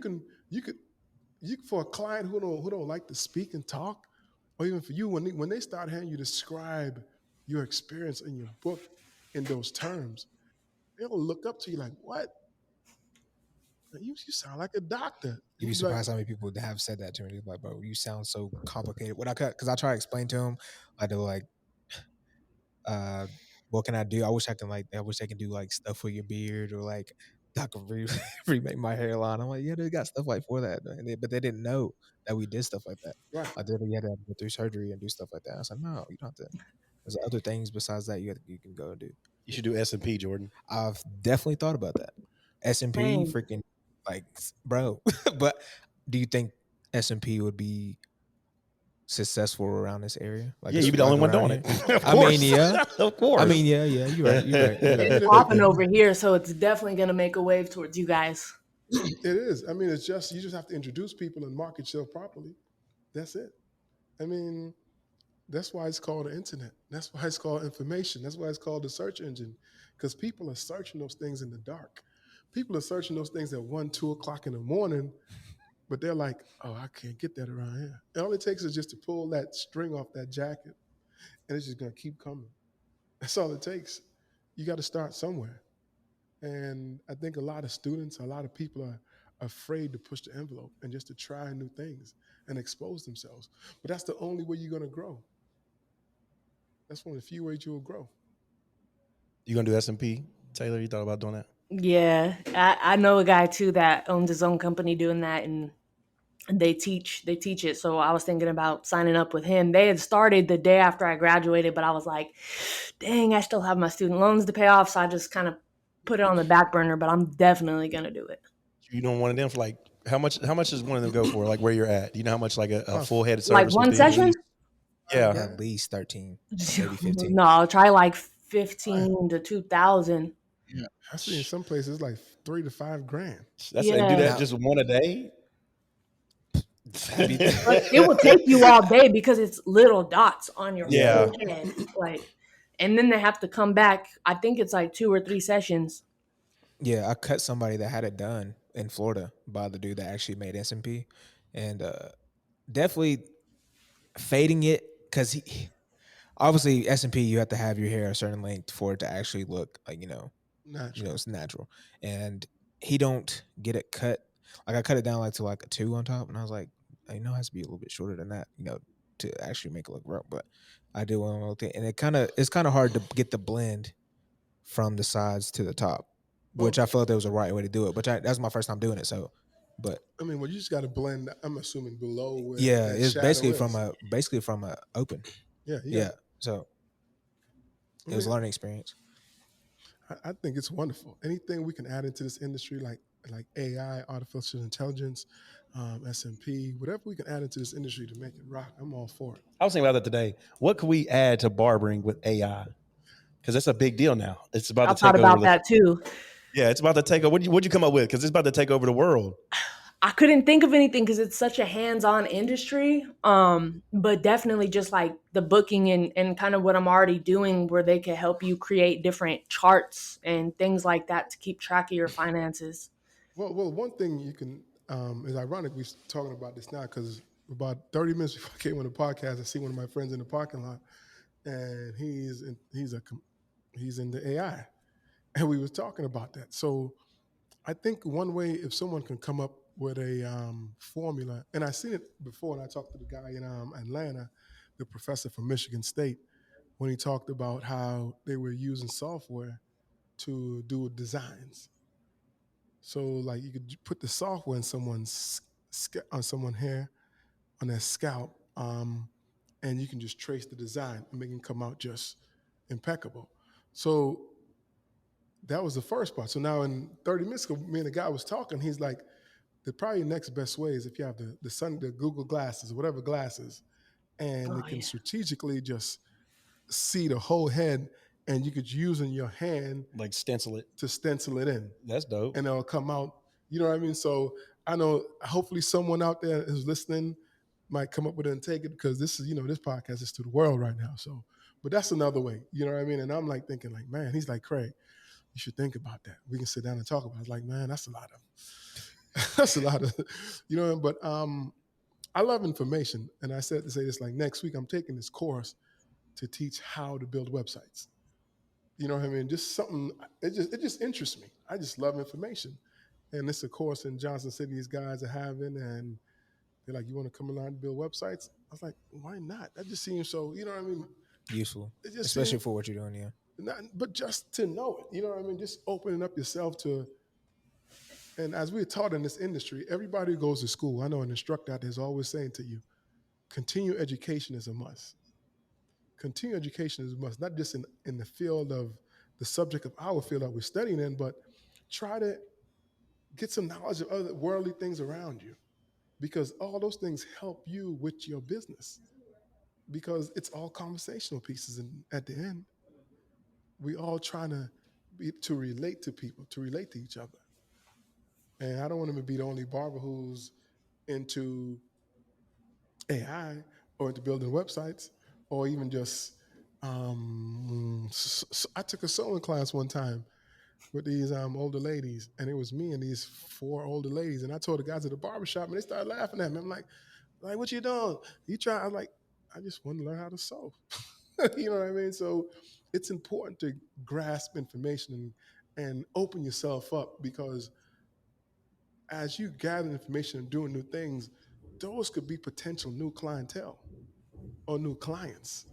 for a client who don't like to speak and talk, or even for you when they start hearing you describe your experience in your book in those terms, they'll look up to you like, what? You sound like a doctor. You'd be You like, surprised how many people have said that to me. They're like, bro, you sound so complicated. What I cut because I try to explain to them, like they're like, uh, what can I do? I wish I can do like stuff for your beard or like I could remake my hairline. I'm like, yeah, they got stuff like for that, but they didn't know that we did stuff like that. right. I did. You had to go through surgery and do stuff like that. I was like, no, you don't have to. There's other things besides that you can go and do. You should do S&P, Jordan. I've definitely thought about that. S&P, Same. freaking like, bro. But do you think S&P would be successful around this area? Like, Yeah, it's you'd be the only one around doing here? it. Of I mean, course. yeah. Of course. I mean, yeah. You're right. You're right. You're It's right. popping over here, so it's definitely going to make a wave towards you guys. It is. I mean, it's just, you just have to introduce people and market yourself properly. That's it. I mean, that's why it's called the internet. That's why it's called information. That's why it's called the search engine, because people are searching those things in the dark. People are searching those things at 1, 2 o'clock in the morning, but they're like, oh, I can't get that around here. And all it takes is just to pull that string off that jacket, and it's just going to keep coming. That's all it takes. You got to start somewhere. And I think a lot of students, a lot of people are afraid to push the envelope and just to try new things and expose themselves. But that's the only way you're going to grow. That's one of the few ways you'll grow. You gonna do S&P, Taylor? You thought about doing that? Yeah, I know a guy too that owns his own company doing that, and they teach it. So I was thinking about signing up with him. They had started the day after I graduated, but I was like, dang, I still have my student loans to pay off, so I just kind of put it on the back burner. But I'm definitely gonna do it. You don't want them for like how much? How much does one of them go for? Like where you're at? Do you know how much like a Uh, full head of Like service would one be? session? Yeah. At least 13, maybe 15. No, I'll try like 15 to 2,000. I've seen some places like 3 to 5 grand. That's and do Yeah. that Now, just one a day. have you, But it will take you all day because it's little dots on your Yeah. whole head. Like, and then they have to come back. I think it's like 2 or 3 sessions. yeah, I cut somebody that had it done in Florida by the dude that actually made S&P, and definitely fading it because obviously S&P, you have to have your hair a certain length for it to actually look like, Natural. it's natural. And he don't get it cut. Like I cut it down like to like a 2 on top, and I was like, it has to be a little bit shorter than that, to actually make it look real. But I did one little thing, and it's kind of hard to get the blend from the sides to the top, which Well, I felt that was the right way to do it. But that's my first time doing it, so. But I mean, well, you just got to blend. I'm assuming below where yeah, that it's shadow basically from a open. Yeah, you Yeah, got. so I it was a mean, learning experience. I think it's wonderful. Anything we can add into this industry, like AI, artificial intelligence, SMP, whatever we can add into this industry to make it rock, I'm all for it. I was thinking about that today. What could we add to barbering with AI? Because that's a big deal now. It's about I to thought take over about the. that too. Yeah, it's about to take over. What'd you come up with? Because it's about to take over the world. I couldn't think of anything because it's such a hands-on industry. But definitely just like the booking and kind of what I'm already doing where they can help you create different charts and things like that to keep track of your finances. Well, one thing you can is ironic we're talking about this now because about 30 minutes before I came on the podcast, I see one of my friends in the parking lot, and he's in the AI, and we was talking about that. So I think one way, if someone can come up with a formula, and I've seen it before, and I talked to the guy in Atlanta, the professor from Michigan State, when he talked about how they were using software to do designs. So like you could put the software in on someone's hair, on their scalp, and you can just trace the design and make it come out just impeccable. So that was the first part. So now in 30 minutes ago, me and the guy was talking. He's like, the probably next best way is if you have the Google glasses, whatever glasses, and Oh it can yeah. strategically just see the whole head, and you could use in your hand Like stencil it. to stencil it in, That's dope. and it'll come out. You know what I mean? So I know hopefully someone out there who's listening might come up with it and take it because this is this podcast is to the world right now. So, but that's another way. You know what I mean? And I'm like thinking like, man, he's like, Craig, you should think about that. We can sit down and talk about it. I was like, man, that's a lot of that's a lot of but I love information. And I said to say this like next week I'm taking this course to teach how to build websites. You know what I mean? Just something it just interests me. I just love information. And it's a course in Johnson City these guys are having, and they're like, you want to come and learn to build websites? I was like, why not? That just seems so, you know what I mean? Useful, It just especially seems for what you're doing. Yeah. not, but just to know it, you know what I mean? Just opening up yourself to, and as we're taught in this industry, everybody who goes to school, I know an instructor out there is always saying to you, continue education is a must. Continue education is a must, not just in the field of the subject of our field that we're studying in, but try to get some knowledge of other worldly things around you because all those things help you with your business because it's all conversational pieces. And at the end, we all trying to relate to people, to relate to each other. And I don't want him to be the only barber who's into AI or into building websites or even just. I took a sewing class one time with these older ladies, and it was me and these four older ladies. And I told the guys at the barbershop, and they started laughing at me. I'm like, what you doing? You try? I'm like, I just want to learn how to sew. You know what I mean? So it's important to grasp information and open yourself up because as you gather information and doing new things, those could be potential new clientele or new clients.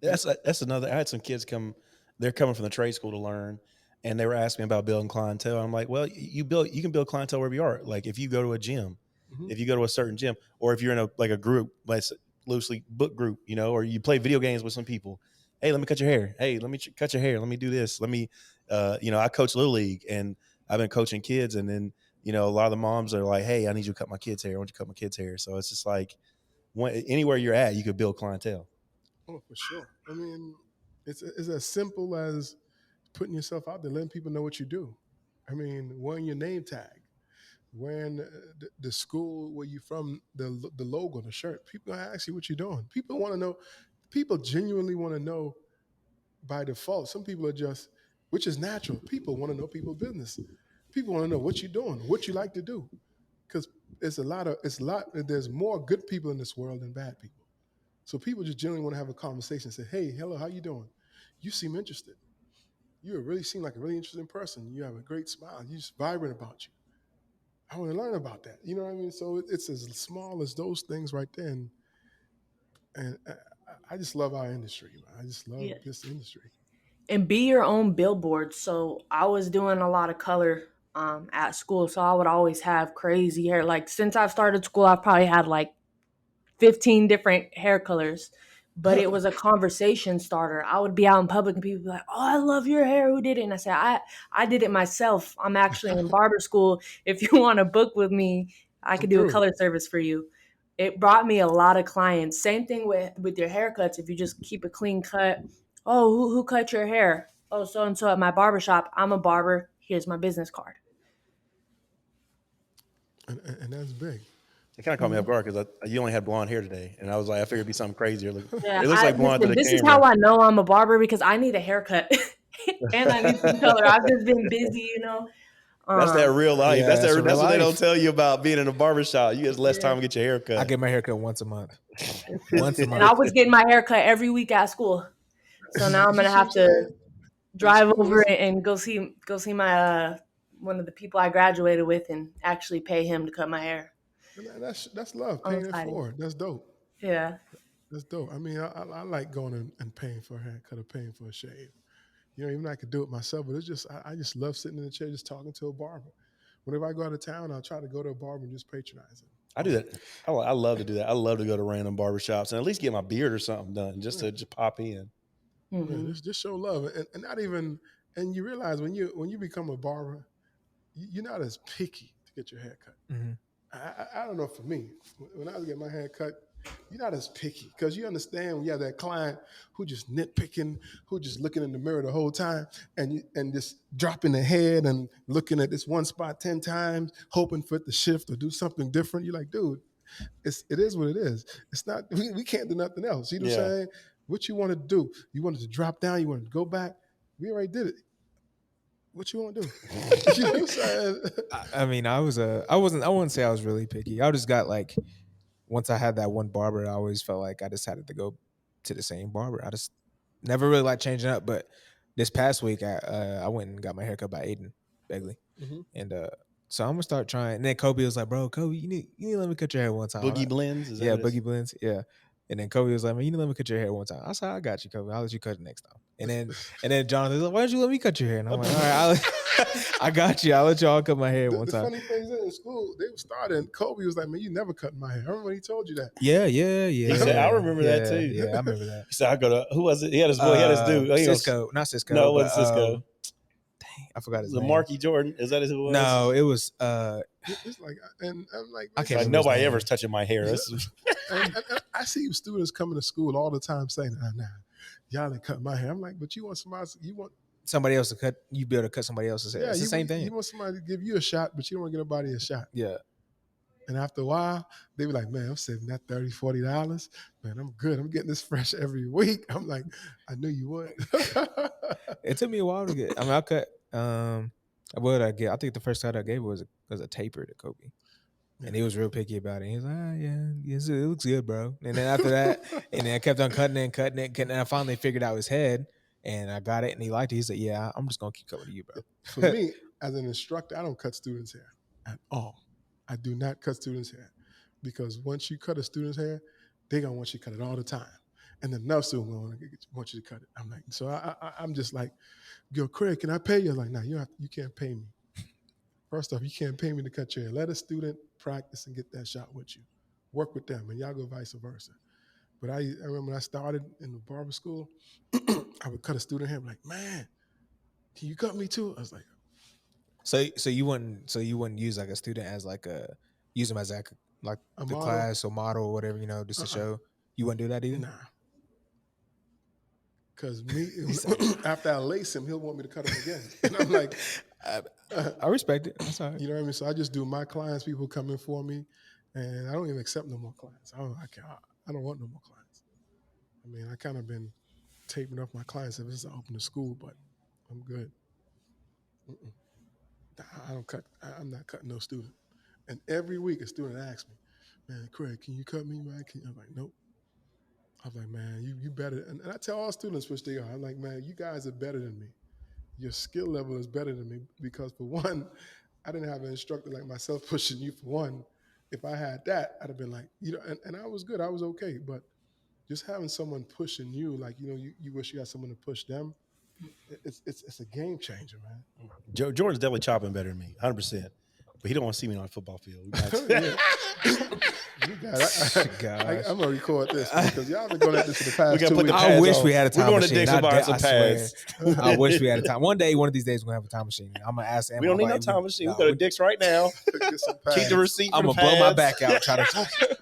And That's another. I had some kids come. They're coming from the trade school to learn, and they were asking me about building clientele. I'm like, well, you can build clientele wherever you are. Like if you go to a gym, mhm. if you go to a certain gym, or if you're in a group, like loosely book group, or you play video games with some people. Hey, let me cut your hair. Hey, let me cut your hair. Let me do this. Let me, I coach Little League, and I've been coaching kids, and then a lot of the moms are like, hey, I need you to cut my kid's hair. I want you to cut my kid's hair. So it's just like anywhere you're at, you could build clientele. Oh, for sure. I mean, it's as simple as putting yourself out there, letting people know what you do. I mean, wearing your name tag, wearing the school where you're from, the logo, the shirt. People gonna ask you what you're doing. People want to know. People genuinely want to know by default. Some people are just, which is natural. People want to know people's business. People want to know what you're doing, what you like to do, because there's more good people in this world than bad people. So people just generally want to have a conversation. Say, hey, hello, how you doing? You seem interested. You really seem like a really interesting person. You have a great smile. You just vibrant about you. I want to learn about that. You know what I mean? So it's as small as those things right there. And I just love our industry. Man. I just love Yeah. this industry. And be your own billboard. So I was doing a lot of color at school, so I would always have crazy hair. Like since I've started school, I've probably had like 15 different hair colors. But it was a conversation starter. I would be out in public and people would be like, "Oh, I love your hair. Who did it?" And I said, I did it myself. I'm actually in barber school. If you want to book with me, I I'm could do a through. color service for you. It brought me a lot of clients. Same thing with your haircuts. If you just keep a clean cut, oh, who cut your hair? Oh, so and so at my barber shop. I'm a barber. Here's my business card. And that's big. It kind of caught me off guard because you only had blonde hair today, and I was like, I figured it'd be something crazier. Look, Yeah, it looks I like blonde to listen. the This is camera. how I know I'm a barber because I need a haircut and I need some color. I've just been busy, you know. That's that Um, real life. Yeah, that's real That's what they don't life. tell you about being in a barbershop. You get less time to get your hair cut. I get my haircut once a month. Once a and I month. was getting my haircut every week at school, so now I'm You gonna see what I'm have to saying? In drive school, over it's, and go see my one of the people I graduated with and actually pay him to cut my hair. that's love. I'm Paying it excited. forward. That's dope. Yeah. That's dope. I mean, I like going and paying for a haircut or paying for a shave. You know, even I could do it myself, but it's just I just love sitting in the chair just talking to a barber. Whenever I go out of town, I'll try to go to a barber and just patronize him. I do that. I love to do that. I love to go to random barbershops and at least get my beard or something done just to just pop in. Yeah, Hmm. just show love, and not even. And you realize when you become a barber, you're not as picky to get your hair cut. Mm-hmm. I don't know, for me, when I was getting my hair cut, you're not as picky because you understand when you have that client who just nitpicking, who just looking in the mirror the whole time and just dropping their head and looking at this one spot 10 times, hoping for it to shift or do something different. You're like, dude, it is what it is. It's not, we can't do nothing else. You know what I'm Yeah. saying? What you want to do? You want it to drop down? You want it to go back? We already did it. What you want to do? You know what I'm saying? I mean, I wouldn't say I was really picky. I just got like, once I had that one barber, I always felt like I just had to go to the same barber. I just never really like changing up. But this past week, I went and got my haircut by Aiden Begley, Mhm. and so I'm gonna start trying. And then Kobe was like, "Bro, Kobe, you need to let me cut your hair one time." Boogie blends. Is that Yeah, what it is? Boogie Blends. Yeah. And then Kobe was like, "Man, you need to let me cut your hair one time." I said, "I got you, Kobe. I'll let you cut it next time." And then Jonathan was like, "Why don't you let me cut your hair?" And I'm like, "All right, I got you. I'll let y'all cut my hair one The time." funny thing is, in school, they started, and Kobe was like, "Man, you never cut my hair." I remember when he told you that. Yeah. He said, I remember that too. Yeah, I remember that. He said, I go to, who was it? He had his dude. Oh, Cisco, not Cisco, No, it but wasn't Cisco. dang, I forgot his The name. Marky Jordan. Is that who it was? No, it was It's like, and I'm like, I man, can't Like, remember his nobody name. ever's touching my hair. and I see students coming to school all the time saying, nah, y'all didn't cut my hair. I'm like, but you want somebody else to cut. You be able to cut somebody else's hair. yeah, It's the same thing. you want somebody to give you a shot, but you don't want to get nobody a shot. Yeah. And after a while, they be like, man, I'm saving that $30, $40. Man, I'm good. I'm getting this fresh every week. I'm like, I knew you would. It took me a while to get. I mean, I cut. What did I get? I think the first cut I gave was a taper to Kobe, and he was real picky about it. He was like, yeah, yes, it looks good, bro. And then after that, and then I kept on cutting it, and I finally figured out his head, and I got it, and he liked it. He said, yeah, I'm just gonna keep cutting you, bro. For me, as an instructor, I don't cut students' hair at all. I do not cut students' hair because once you cut a student's hair, they're gonna want you to cut it all the time, and then another student gonna want you to cut it. I'm like, so I'm just like, yo, Craig, can I pay you? I'm like, no, you can't pay me. First off, you can't pay me to cut your hair. Let a student practice and get that shot with you. Work with them, and y'all go vice versa. But I remember when I started in the barber school, I would cut a student hair. I'm like, man, can you cut me too? I was like, So you wouldn't use like a student as like use them as like a the model? class or model or whatever, just to show. You wouldn't do that either. Nah. Because me, after I lace him, he'll want me to cut him again. And I'm like, I respect it. That's all right. you know what I mean? So I just do my clients, people come in for me, and I don't even accept no more clients. I don't want no more clients. I mean, I kind of been taping off my clients ever since I opened the school, but I'm good. I don't cut. I'm not cutting no student. And every week a student asks me, man, Craig, can you cut me, man? I'm like, nope. I'm like, man, you better. And I tell all students which they are. I'm like, man, you guys are better than me. Your skill level is better than me because for one, I didn't have an instructor like myself pushing you for one. If I had that, I'd have been like, and I was good. I was okay. But just having someone pushing you, like, you wish you had someone to push them. It's a game changer, man. Jordan's definitely chopping better than me, 100%. But he don't want to see me on the football field. Gosh. I'm gonna record this because y'all been going at this for the past We gotta 2 put the weeks. pads I wish on. we had a time We're going machine. to Dixon buying some I swear. pads. I wish we had a time. One of these days we're gonna have a time machine. I'm gonna ask. We don't need no time machine. We go to Dick's right now. Get some Keep pads. the receipt for I'm the gonna blow my pads. back out trying to.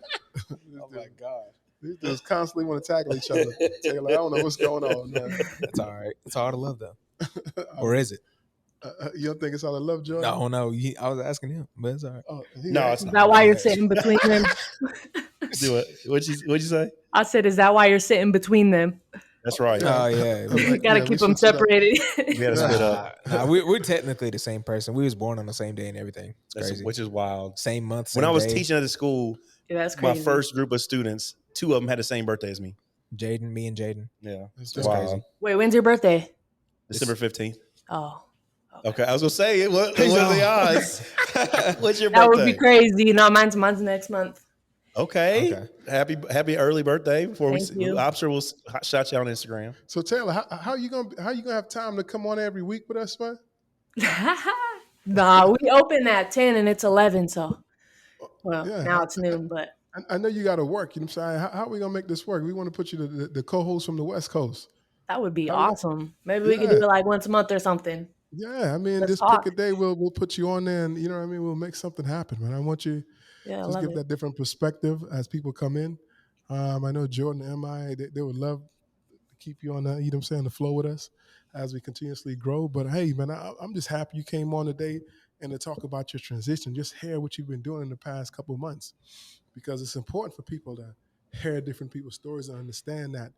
Oh my god. These dudes constantly want to tackle each other. Taylor, I don't know what's going on, man. It's all right. It's hard to love though, or is it? You don't think it's all I love, Jordan? No, no. I was asking him, but it's all right. Oh, No, it's Is not. that why you're sitting between them? Do it. What'd you say? I said, is that why you're sitting between them? That's right. Oh yeah. You gotta keep them separated. We had to split up, Nah, we're technically the same person. We was born on the same day and everything. It's crazy. which is wild. Same month. When same I was day. teaching at the school, Yeah, that's my crazy. first group of students, 2 of them had the same birthday as me. Jaden, me and Jaden. Yeah, That's That's wild. crazy. Wait, when's your birthday? December 15th. Oh, Okay, I was gonna say what are the odds? What's your that birthday? would be crazy. No, mine's next month. Okay. Happy early birthday! Before Thank you. I'm sure we'll shout you out on Instagram. So Taylor, how you gonna have time to come on every week with us, man? Nah, we open at 10 and it's 11, so Yeah. now it's noon, but I know you got to work. You know what I'm saying? How are we gonna make this work? We want to put you the co-host from the West Coast. that would be How- awesome. Maybe we could Yeah. do it like once a month or something. Yeah, I mean, Let's just talk. pick a day. We'll put you on there, and you know what I mean. We'll make something happen, man. I want you Yeah, I just love give it. that different perspective as people come in. I know Jordan and Ammi, they would love to keep you on the, you know what I'm saying, the flow with us as we continuously grow. But hey, man, I'm just happy you came on today and to talk about your transition. Just hear what you've been doing in the past couple of months, because it's important for people to hear different people's stories and understand that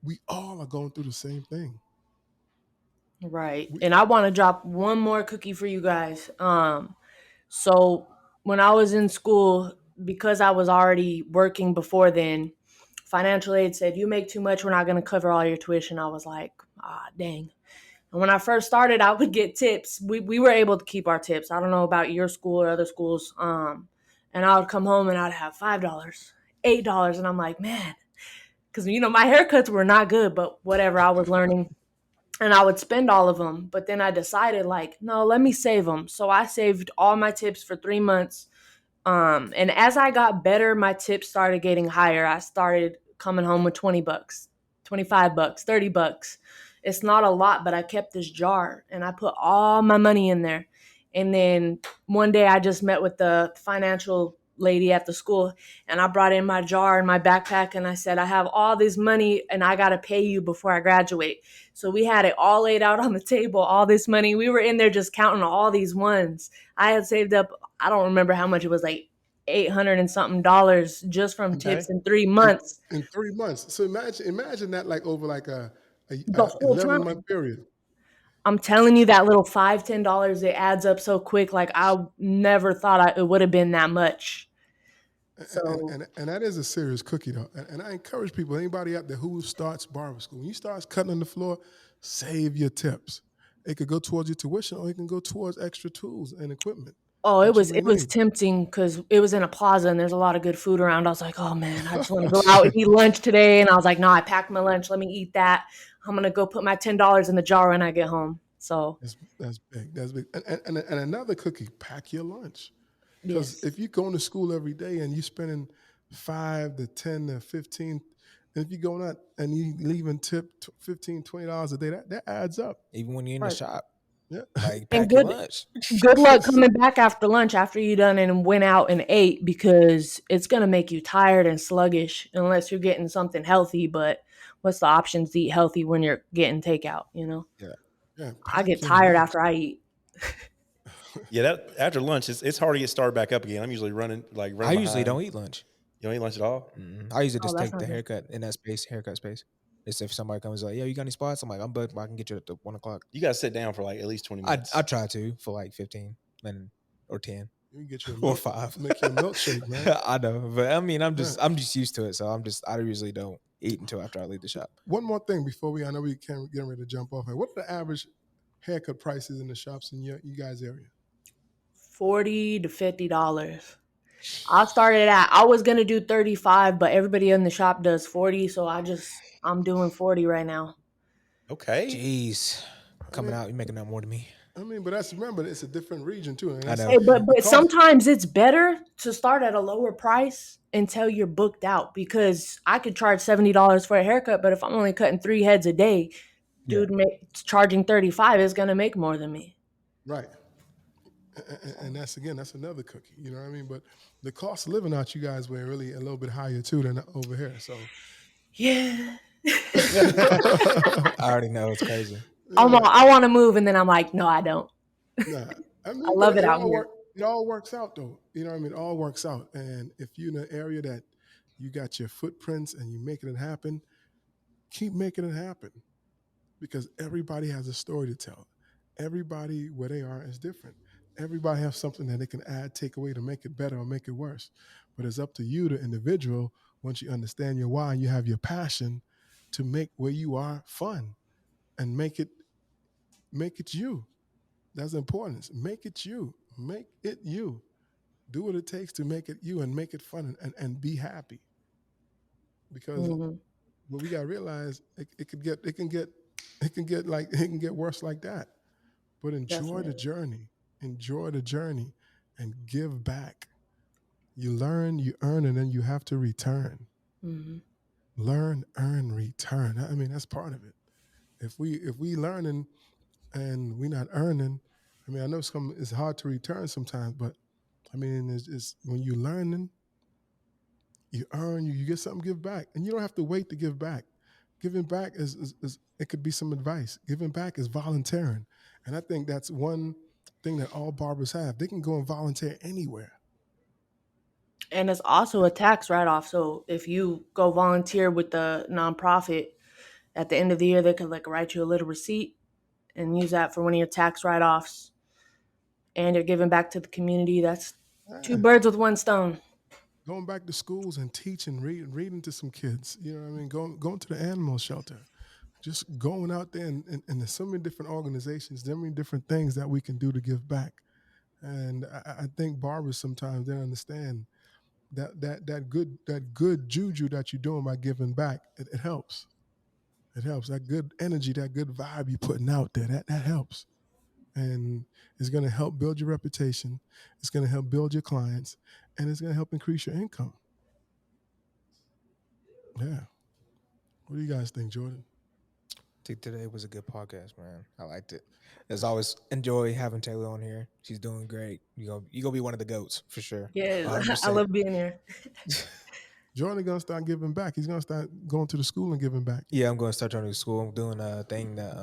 we all are going through the same thing. Right. And I want to drop one more cookie for you guys. So when I was in school, because I was already working before then, financial aid said, you make too much, we're not going to cover all your tuition. I was like, dang. And when I first started, I would get tips. We were able to keep our tips. I don't know about your school or other schools. And I would come home and I'd have $5, $8. And I'm like, man, because, my haircuts were not good, but whatever, I was learning. And I would spend all of them. But then I decided, like, no, let me save them. So I saved all my tips for 3 months. And as I got better, my tips started getting higher. I started coming home with $20, $25, $30. It's not a lot, but I kept this jar and I put all my money in there. And then one day I just met with the financial lady at the school and I brought in my jar and my backpack and I said, I have all this money and I got to pay you before I graduate. So we had it all laid out on the table, all this money. We were in there just counting all these ones. I had saved up, I don't remember how much it was, like $800 and something just from tips in 3 months. In 3 months. So imagine that like over like a The whole 11-month period. I'm telling you, that little $5, $10, it adds up so quick. Like I never thought it would have been that much. So And that is a serious cookie though. And I encourage people, anybody out there who starts barber school, when you start cutting on the floor, save your tips. It could go towards your tuition or it can go towards extra tools and equipment. it was may need. tempting because it was in a plaza and there's a lot of good food around. I was like, oh man, I just want to go out and eat lunch today. And I was like, no, I packed my lunch. Let me eat that. I'm gonna go put my $10 in the jar when I get home. So That's big. That's big. And another cookie, pack your lunch. Because yes. if you're going to school every day and you're spending 5 to 10 to 15, and if you're going out and you leaving tip $15, $20 a day, that adds up. Even when you're in the Right. shop, Yeah. like And pack your good- lunch. Good luck coming back after lunch after you done and went out and ate, because it's gonna make you tired and sluggish unless you're getting something healthy. But what's the options to eat healthy when you're getting takeout? Yeah. I get pack your tired lunch. after I eat. Yeah, that after lunch, it's hard to get started back up again. I'm usually running. I usually behind. don't eat lunch. You don't eat lunch at all. I usually just that's take not the good. haircut in that haircut space. It's if somebody comes like, yo, you got any spots? I'm like, I'm booked, but I can get you at the 1 o'clock. You gotta sit down for like at least 20 minutes. I try to for like 15 or 10 You can get your or milk, 5. make your milkshake, man. I know, but I mean, I'm just used to it, so I usually don't eat until after I leave the shop. One more thing before I know we can't get ready to jump off here. What are the average haircut prices in the shops in you guys' area? $40 to $50. I was gonna do 35, but everybody in the shop does 40, so I'm doing 40 right now. Okay. Jeez, coming mean- out, you're making out more than me. But remember, it's a different region too. And I know. Hey, but the cost- sometimes it's better to start at a lower price until you're booked out, because I could charge $70 for a haircut, but if I'm only cutting 3 heads a day, dude charging 35 is gonna make more than me. Right. And that's another cookie. You know what I mean? But the cost of living out you guys were really a little bit higher too than over here. So Yeah. I already know it's crazy. I want to move, and then I'm like, no, I don't. nah, I love it out here. It all works out though. You know what I mean? It all works out. And if you're in an area that you got your footprints and you're making it happen, keep making it happen. Because everybody has a story to tell. Everybody where they are is different. Everybody has something that they can add, take away to make it better or make it worse. But it's up to you, the individual, once you understand your why, you have your passion to make where you are fun and make it you. That's important. Make it you. Make it you. Do what it takes to make it you and make it fun and be happy. Because what we gotta realize, it can get worse like that. But enjoy the journey. Enjoy the journey and give back. You learn, you earn, and then you have to return. Learn, earn, return. I mean, that's part of it. If we learning and we not earning, I mean, I know it's hard to return sometimes, but I mean, it's when you learning, you earn, you get something to give back, and you don't have to wait to give back. Giving back is it could be some advice. Giving back is volunteering, and I think that's one thing that all barbers have. They can go and volunteer anywhere. And it's also a tax write-off. So if you go volunteer with the nonprofit, at the end of the year, they could like write you a little receipt and use that for one of your tax write-offs. And you're giving back to the community. That's 2 birds with 1 stone. Going back to schools and teaching, reading to some kids. You know what I mean? Going to the animal shelter. Just going out there and there's so many different organizations, so many different things that we can do to give back. And I think barbers sometimes they understand that good juju that you're doing by giving back. It helps. It helps. That good energy, that good vibe you're putting out there, that helps. And it's going to help build your reputation. It's going to help build your clients, and it's going to help increase your income. Yeah. What do you guys think, Jordan? I think today was a good podcast, man. I liked it. As always, enjoy having Taylor on here. She's doing great. You gonna be one of the GOATs for sure. Yeah, 100%. I love being here. Jordan gonna start giving back. He's gonna start going to the school and giving back. Yeah, I'm going to start joining the school. I'm doing a thing that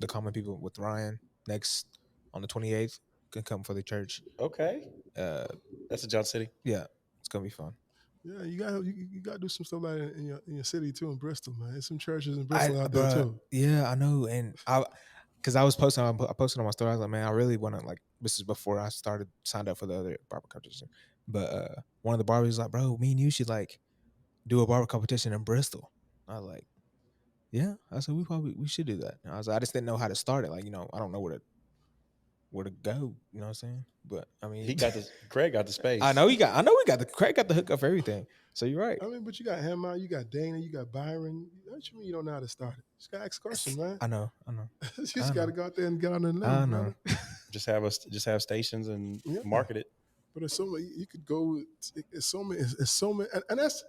the common people with Ryan next on the 28th can come for the church. Okay. That's in Johnson City. Yeah, it's gonna be fun. Yeah, you gotta do some stuff like that in your city too, in Bristol, man. There's some churches in Bristol out there too. Yeah, I know, and because I posted on my story, I was like, man, I really want to like. This is before I signed up for the other barber competition, but one of the barbers was like, bro, me and you should like do a barber competition in Bristol. I was like, yeah. I said we should do that. And I was like, I just didn't know how to start it. Like, I don't know where to go. You know what I'm saying? But I mean, Craig got the space. I know we got Craig got the hook up for everything. So you're right. I mean, but you got Hammer, you got Dana, you got Byron. What you mean you don't know how to start it? Just gotta ask questions, man. I know. You just gotta go out there and get on the limb. I know. Just have stations and market it. But there's so many you could go. It's so many, and that's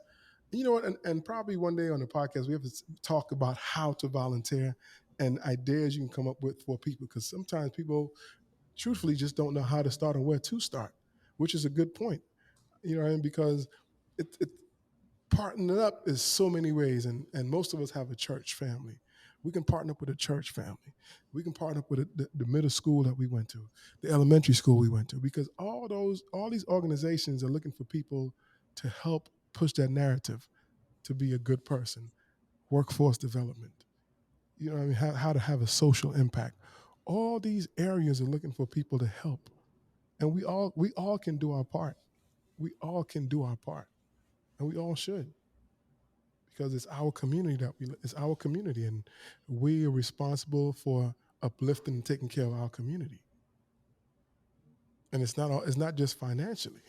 what. And probably one day on the podcast we have to talk about how to volunteer and ideas you can come up with for people, because sometimes people, truthfully, just don't know how to start and where to start, which is a good point. You know what I mean? Because it partnering up is so many ways, and most of us have a church family. We can partner up with a church family. We can partner up with the middle school that we went to, the elementary school we went to, because all these organizations are looking for people to help push that narrative to be a good person, workforce development. You know what I mean? How to have a social impact. All these areas are looking for people to help, and we all can do our part. We all can do our part, and we all should, because it's our community it's our community, and we are responsible for uplifting and taking care of our community. And it's not just financially.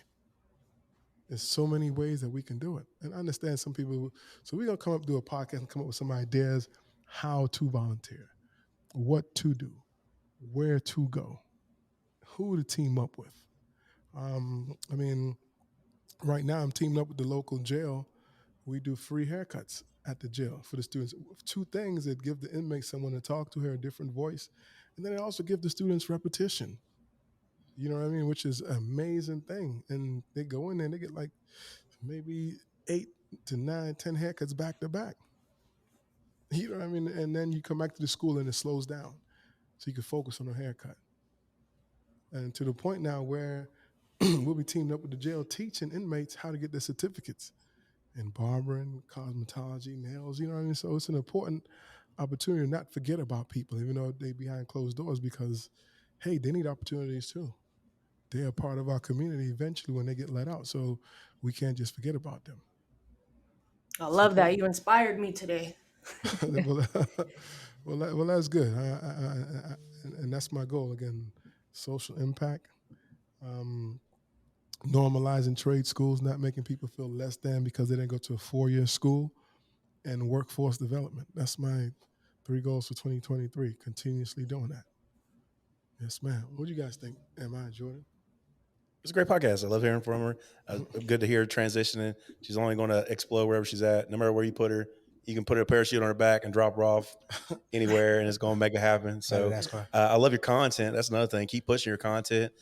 There's so many ways that we can do it. And I understand some people. So we're gonna come up do a podcast and come up with some ideas how to volunteer, what to do, where to go, who to team up with. I mean, right now I'm teaming up with the local jail. We do free haircuts at the jail for the students. Two things that give the inmates someone to talk to, hear a different voice, and then they also give the students repetition. You know what I mean? Which is an amazing thing. And they go in there and they get like maybe 8 to 9, 10 haircuts back to back. You know what I mean? And then you come back to the school and it slows down. So you can focus on the haircut. And to the point now where we'll be teamed up with the jail teaching inmates how to get their certificates in barbering, cosmetology, nails, you know what I mean? So it's an important opportunity to not forget about people, even though they behind closed doors, because, hey, they need opportunities too. They're a part of our community eventually when they get let out. So we can't just forget about them. I love that. You inspired me today. well, that's good. And that's my goal. Again, social impact, normalizing trade schools, not making people feel less than because they didn't go to a 4-year school, and workforce development. That's my 3 goals for 2023, continuously doing that. Yes, ma'am. What do you guys think? Am I Jordan? It's a great podcast. I love hearing from her. Good to hear her transitioning. She's only going to explode wherever she's at. No matter where you put her, you can put a parachute on her back and drop her off anywhere, and it's going to make it happen. So I love your content. That's another thing. Keep pushing your content.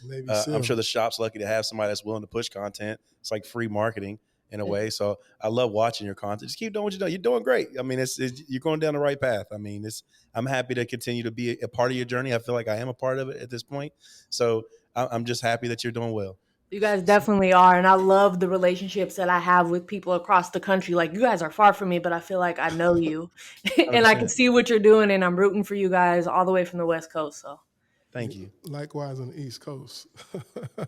I'm sure the shop's lucky to have somebody that's willing to push content. It's like free marketing in a way. So I love watching your content. Just keep doing what you're doing. You're doing great. I mean, you're going down the right path. I mean, I'm happy to continue to be a part of your journey. I feel like I am a part of it at this point. So I'm just happy that you're doing well. You guys definitely are. And I love the relationships that I have with people across the country. Like, you guys are far from me, but I feel like I know you. And I can see what you're doing, and I'm rooting for you guys all the way from the West Coast. So thank you. Likewise on the East Coast.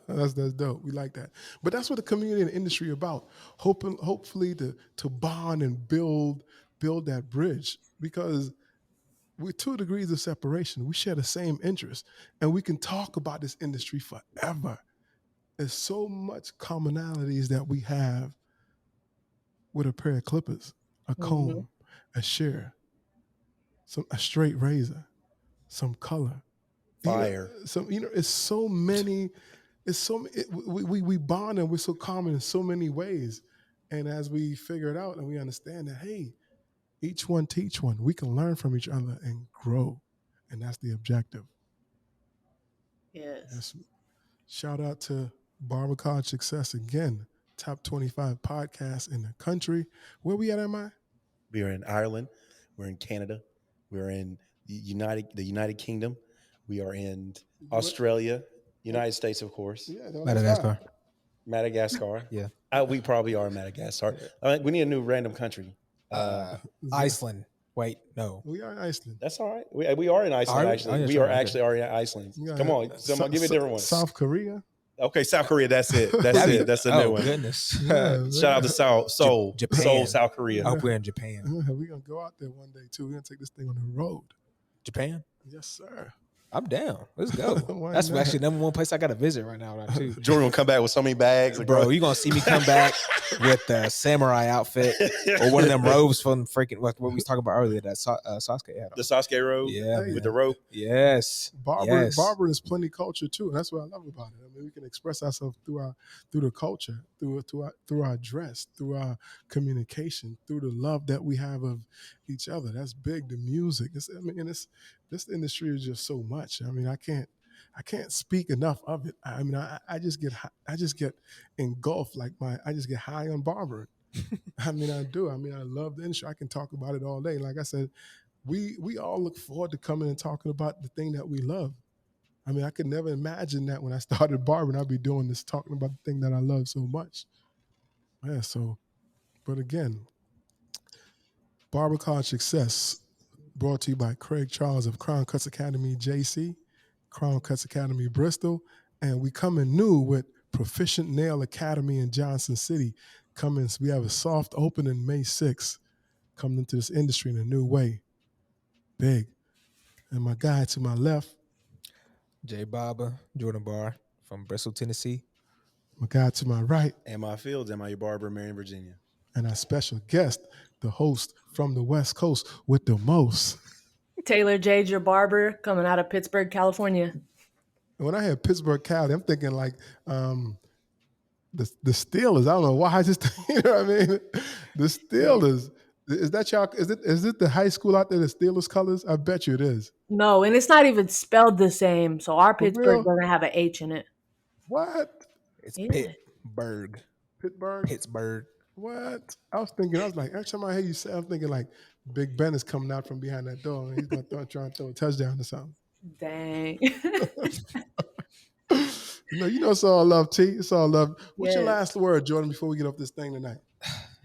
That's dope. We like that. But that's what the community and the industry are about. Hopefully to bond and build that bridge, because we're 2 degrees of separation. We share the same interests, and we can talk about this industry forever. There's so much commonalities that we have with a pair of clippers, a comb, a shear, a straight razor, some color, fire. It's so many. We bond, and we're so common in so many ways. And as we figure it out and we understand that, hey, each one teach one, we can learn from each other and grow, and that's the objective. Yes. Shout out to Barber College Success again, top 25 podcast in the country. Where we at, Ammi? We are in Ireland. We're in Canada. We're in the United Kingdom. We are in Australia, United States, of course. Yeah, Madagascar. Yeah. We probably are Madagascar. We need a new random country. Iceland. Wait, no. We are in Iceland. That's all right. We are in Iceland, actually. We are actually in Iceland. Come on. Give me a different one. South Korea. Okay, South Korea. That's it. That's a new one. Goodness. Shout out to Seoul, Japan. Seoul, South Korea. I hope we're in Japan. We're going to go out there one day, too. We're going to take this thing on the road. Japan? Yes, sir. I'm down. Let's go. That's actually number 1 place I got to visit right now, too. Jordan will come back with so many bags. Bro, you're going to see me come back with the samurai outfit or one of them robes from freaking what we was talking about earlier that Sasuke had on. The Sasuke robe? Yeah. With the rope? Yes. Barber is plenty culture, too. And that's what I love about it. I mean, we can express ourselves through the culture, through our dress, through our communication, through the love that we have of each other. That's big. The music. This industry is just so much. I mean, I can't speak enough of it. I mean, I just get engulfed I just get high on barbering. I mean, I do. I mean, I love the industry. I can talk about it all day. Like I said, we all look forward to coming and talking about the thing that we love. I mean, I could never imagine that when I started barbering, I'd be doing this, talking about the thing that I love so much. Yeah. So, but again, Barber College Success, brought to you by Craig Charles of Crown Cutz Academy, JC, Crown Cutz Academy, Bristol. And we coming new with Proficient Nail Academy in Johnson City. We have a soft opening May 6th. coming into this industry in a new way. Big. And my guy to my left, J Barber, Jordan Barr from Bristol, Tennessee. my guy to my right, Ammi Fields, Ammi Barber, Marion, Virginia. and our special guest, the host from the West Coast with the most. Taylor Jade, your barber, coming out of Pittsburgh, California. When I hear Pittsburgh, Cali, I'm thinking like the Steelers. I don't know why. I just you know what I mean. The Steelers. Is that y'all? Is it the high school out there? The Steelers colors? I bet you it is. No, and it's not even spelled the same. So our For Pittsburgh real? doesn't have an H in it. What? It's Yeah. Pittsburgh? Pittsburgh. What? I was like, every time I hear you say, I'm thinking like Big Ben is coming out from behind that door and he's going to try and throw a touchdown or something. Dang. You know, it's all love, T. It's all love. What's your Yes. last word, Jordan, before we get off this thing tonight?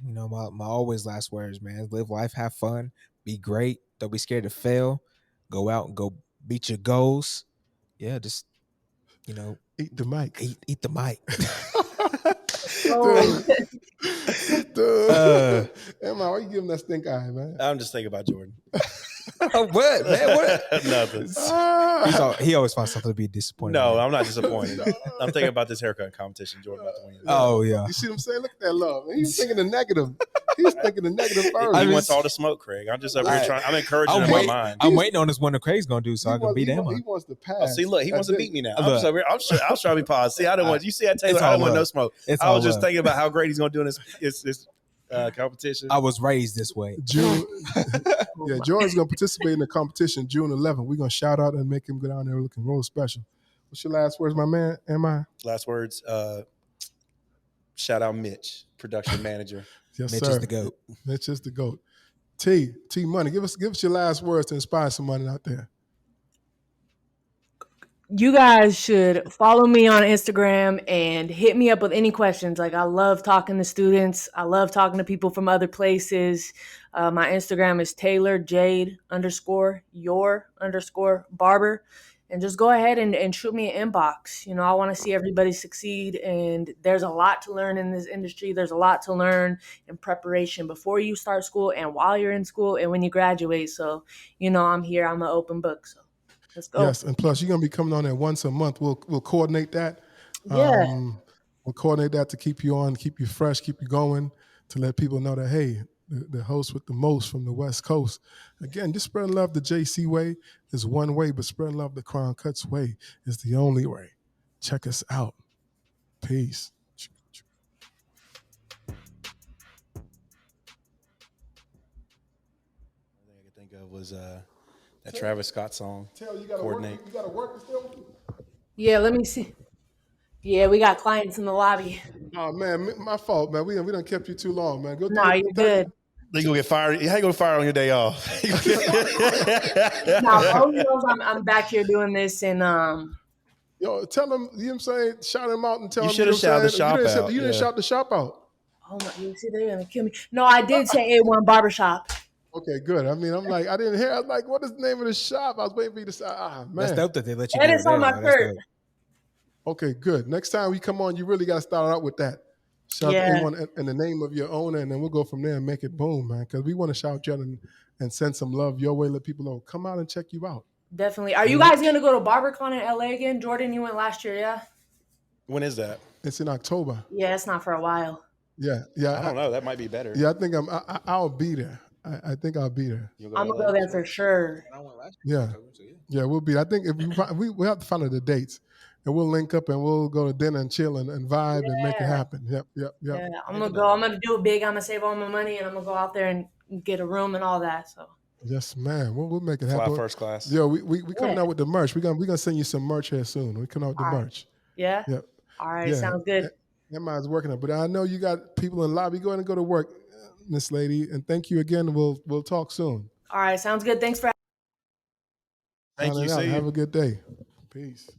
You know, my always last words, man. Live life, have fun, be great. Don't be scared to fail. Go out and go beat your goals. Yeah, just, you know, Eat the mic. eat the mic. Oh. Dude. Emma, why you giving that stink eye, man? I'm just thinking about Jordan. What, man? What? Nothing. He always finds something to be disappointed. No, in. I'm not disappointed. I'm thinking about this haircut competition Jordan about to win. Oh yeah. You see what I'm saying? Look at that love. He's thinking the negative. He's thinking the negative first. He wants all the smoke, Craig. I'm just over here trying. I'm encouraging him in my mind. I'm waiting on this one that Craig's gonna do so I can beat him. He wants to pass. Oh, see, look, he wants to beat me now. I'm Look. just over here. I was trying to be positive. See, I don't want you see that Taylor. It's I all don't want no love. smoke. It's I all was just love. thinking about how great he's gonna do in this competition. I was raised this way. June. Yeah, Jordan's gonna participate in the competition June 11th. We're gonna shout out and make him go down there looking real special. What's your last words, my man? Am I? Last words. Shout out Mitch, production manager. Yes, Mitch sir. is the GOAT. Mitch is the GOAT. T Money. Give us your last words to inspire somebody out there. You guys should follow me on Instagram and hit me up with any questions. Like, I love talking to students. I love talking to people from other places. My Instagram is Taylor Jade _your_barber. And just go ahead and shoot me an inbox. You know, I want to see everybody succeed. And there's a lot to learn in this industry. There's a lot to learn in preparation before you start school and while you're in school and when you graduate. So, you know, I'm here. I'm an open book. So let's go. Yes, and plus you're gonna be coming on there once a month. We'll coordinate that. Yeah. We'll coordinate that to keep you on, keep you fresh, keep you going, to let people know that hey, the host with the most from the West Coast. Again, just spreading love the JC way is one way, but spreading love the Crown Cutz way is the only way. Check us out. Peace. The thing I could think of was that Travis Scott song. Tell you gotta Coordinate. work. You gotta work still. Yeah, let me see. Yeah, we got clients in the lobby. Oh man, my fault, man. We done kept you too long, man. Go. No, you're good. You gonna get fired? How you gonna fire on your day off? Now, Owen knows I'm back here doing this, and Yo, tell them. You know what I'm saying? Shout him out and tell You him. should have shouted the shop out. You didn't Yeah. shout the shop out. oh my, you see, they're gonna kill me. No, I did say A1 Barbershop. Okay, good. I mean, I'm like, I didn't hear. I was like, what is the name of the shop? I was waiting for you to say. Man. That's dope that they let you. And do it's it on there, my though. That's shirt. dope. Okay, good. Next time we come on, you really got to start out with that. Shout Yeah. everyone in the name of your owner, and then we'll go from there and make it boom, man. Because we want to shout you out and send some love your way. Let people know. Come out and check you out. Definitely. Are you guys gonna go to BarberCon in LA again? Jordan, you went last year, yeah? When is that? It's in October. Yeah, it's not for a while. Yeah. I don't know. That might be better. Yeah, I think I'll be there. I think I'll be there. You'll I'm to gonna LA? go there for sure. Yeah. Yeah, we'll be. I think if we have to find out the dates, and we'll link up and we'll go to dinner and chill and vibe and make it Yeah. happen. Yep. Yeah, I'm gonna go. I'm gonna do it big. I'm gonna save all my money, and I'm gonna go out there and get a room and all that. So Yes, man. We'll make it Fly happen. first class. Yo, we coming Yeah. out with the merch. We're gonna send you some merch here soon. We coming out with the All right. merch. yeah. Yep. All right, Yeah. sounds good. Emma's working on it, but I know you got people in the lobby. Go ahead and go to work, Miss Lady, and thank you again. We'll talk soon. All right, sounds good. Thanks for. Thank Signing you. out. See you. Have a good day. Peace.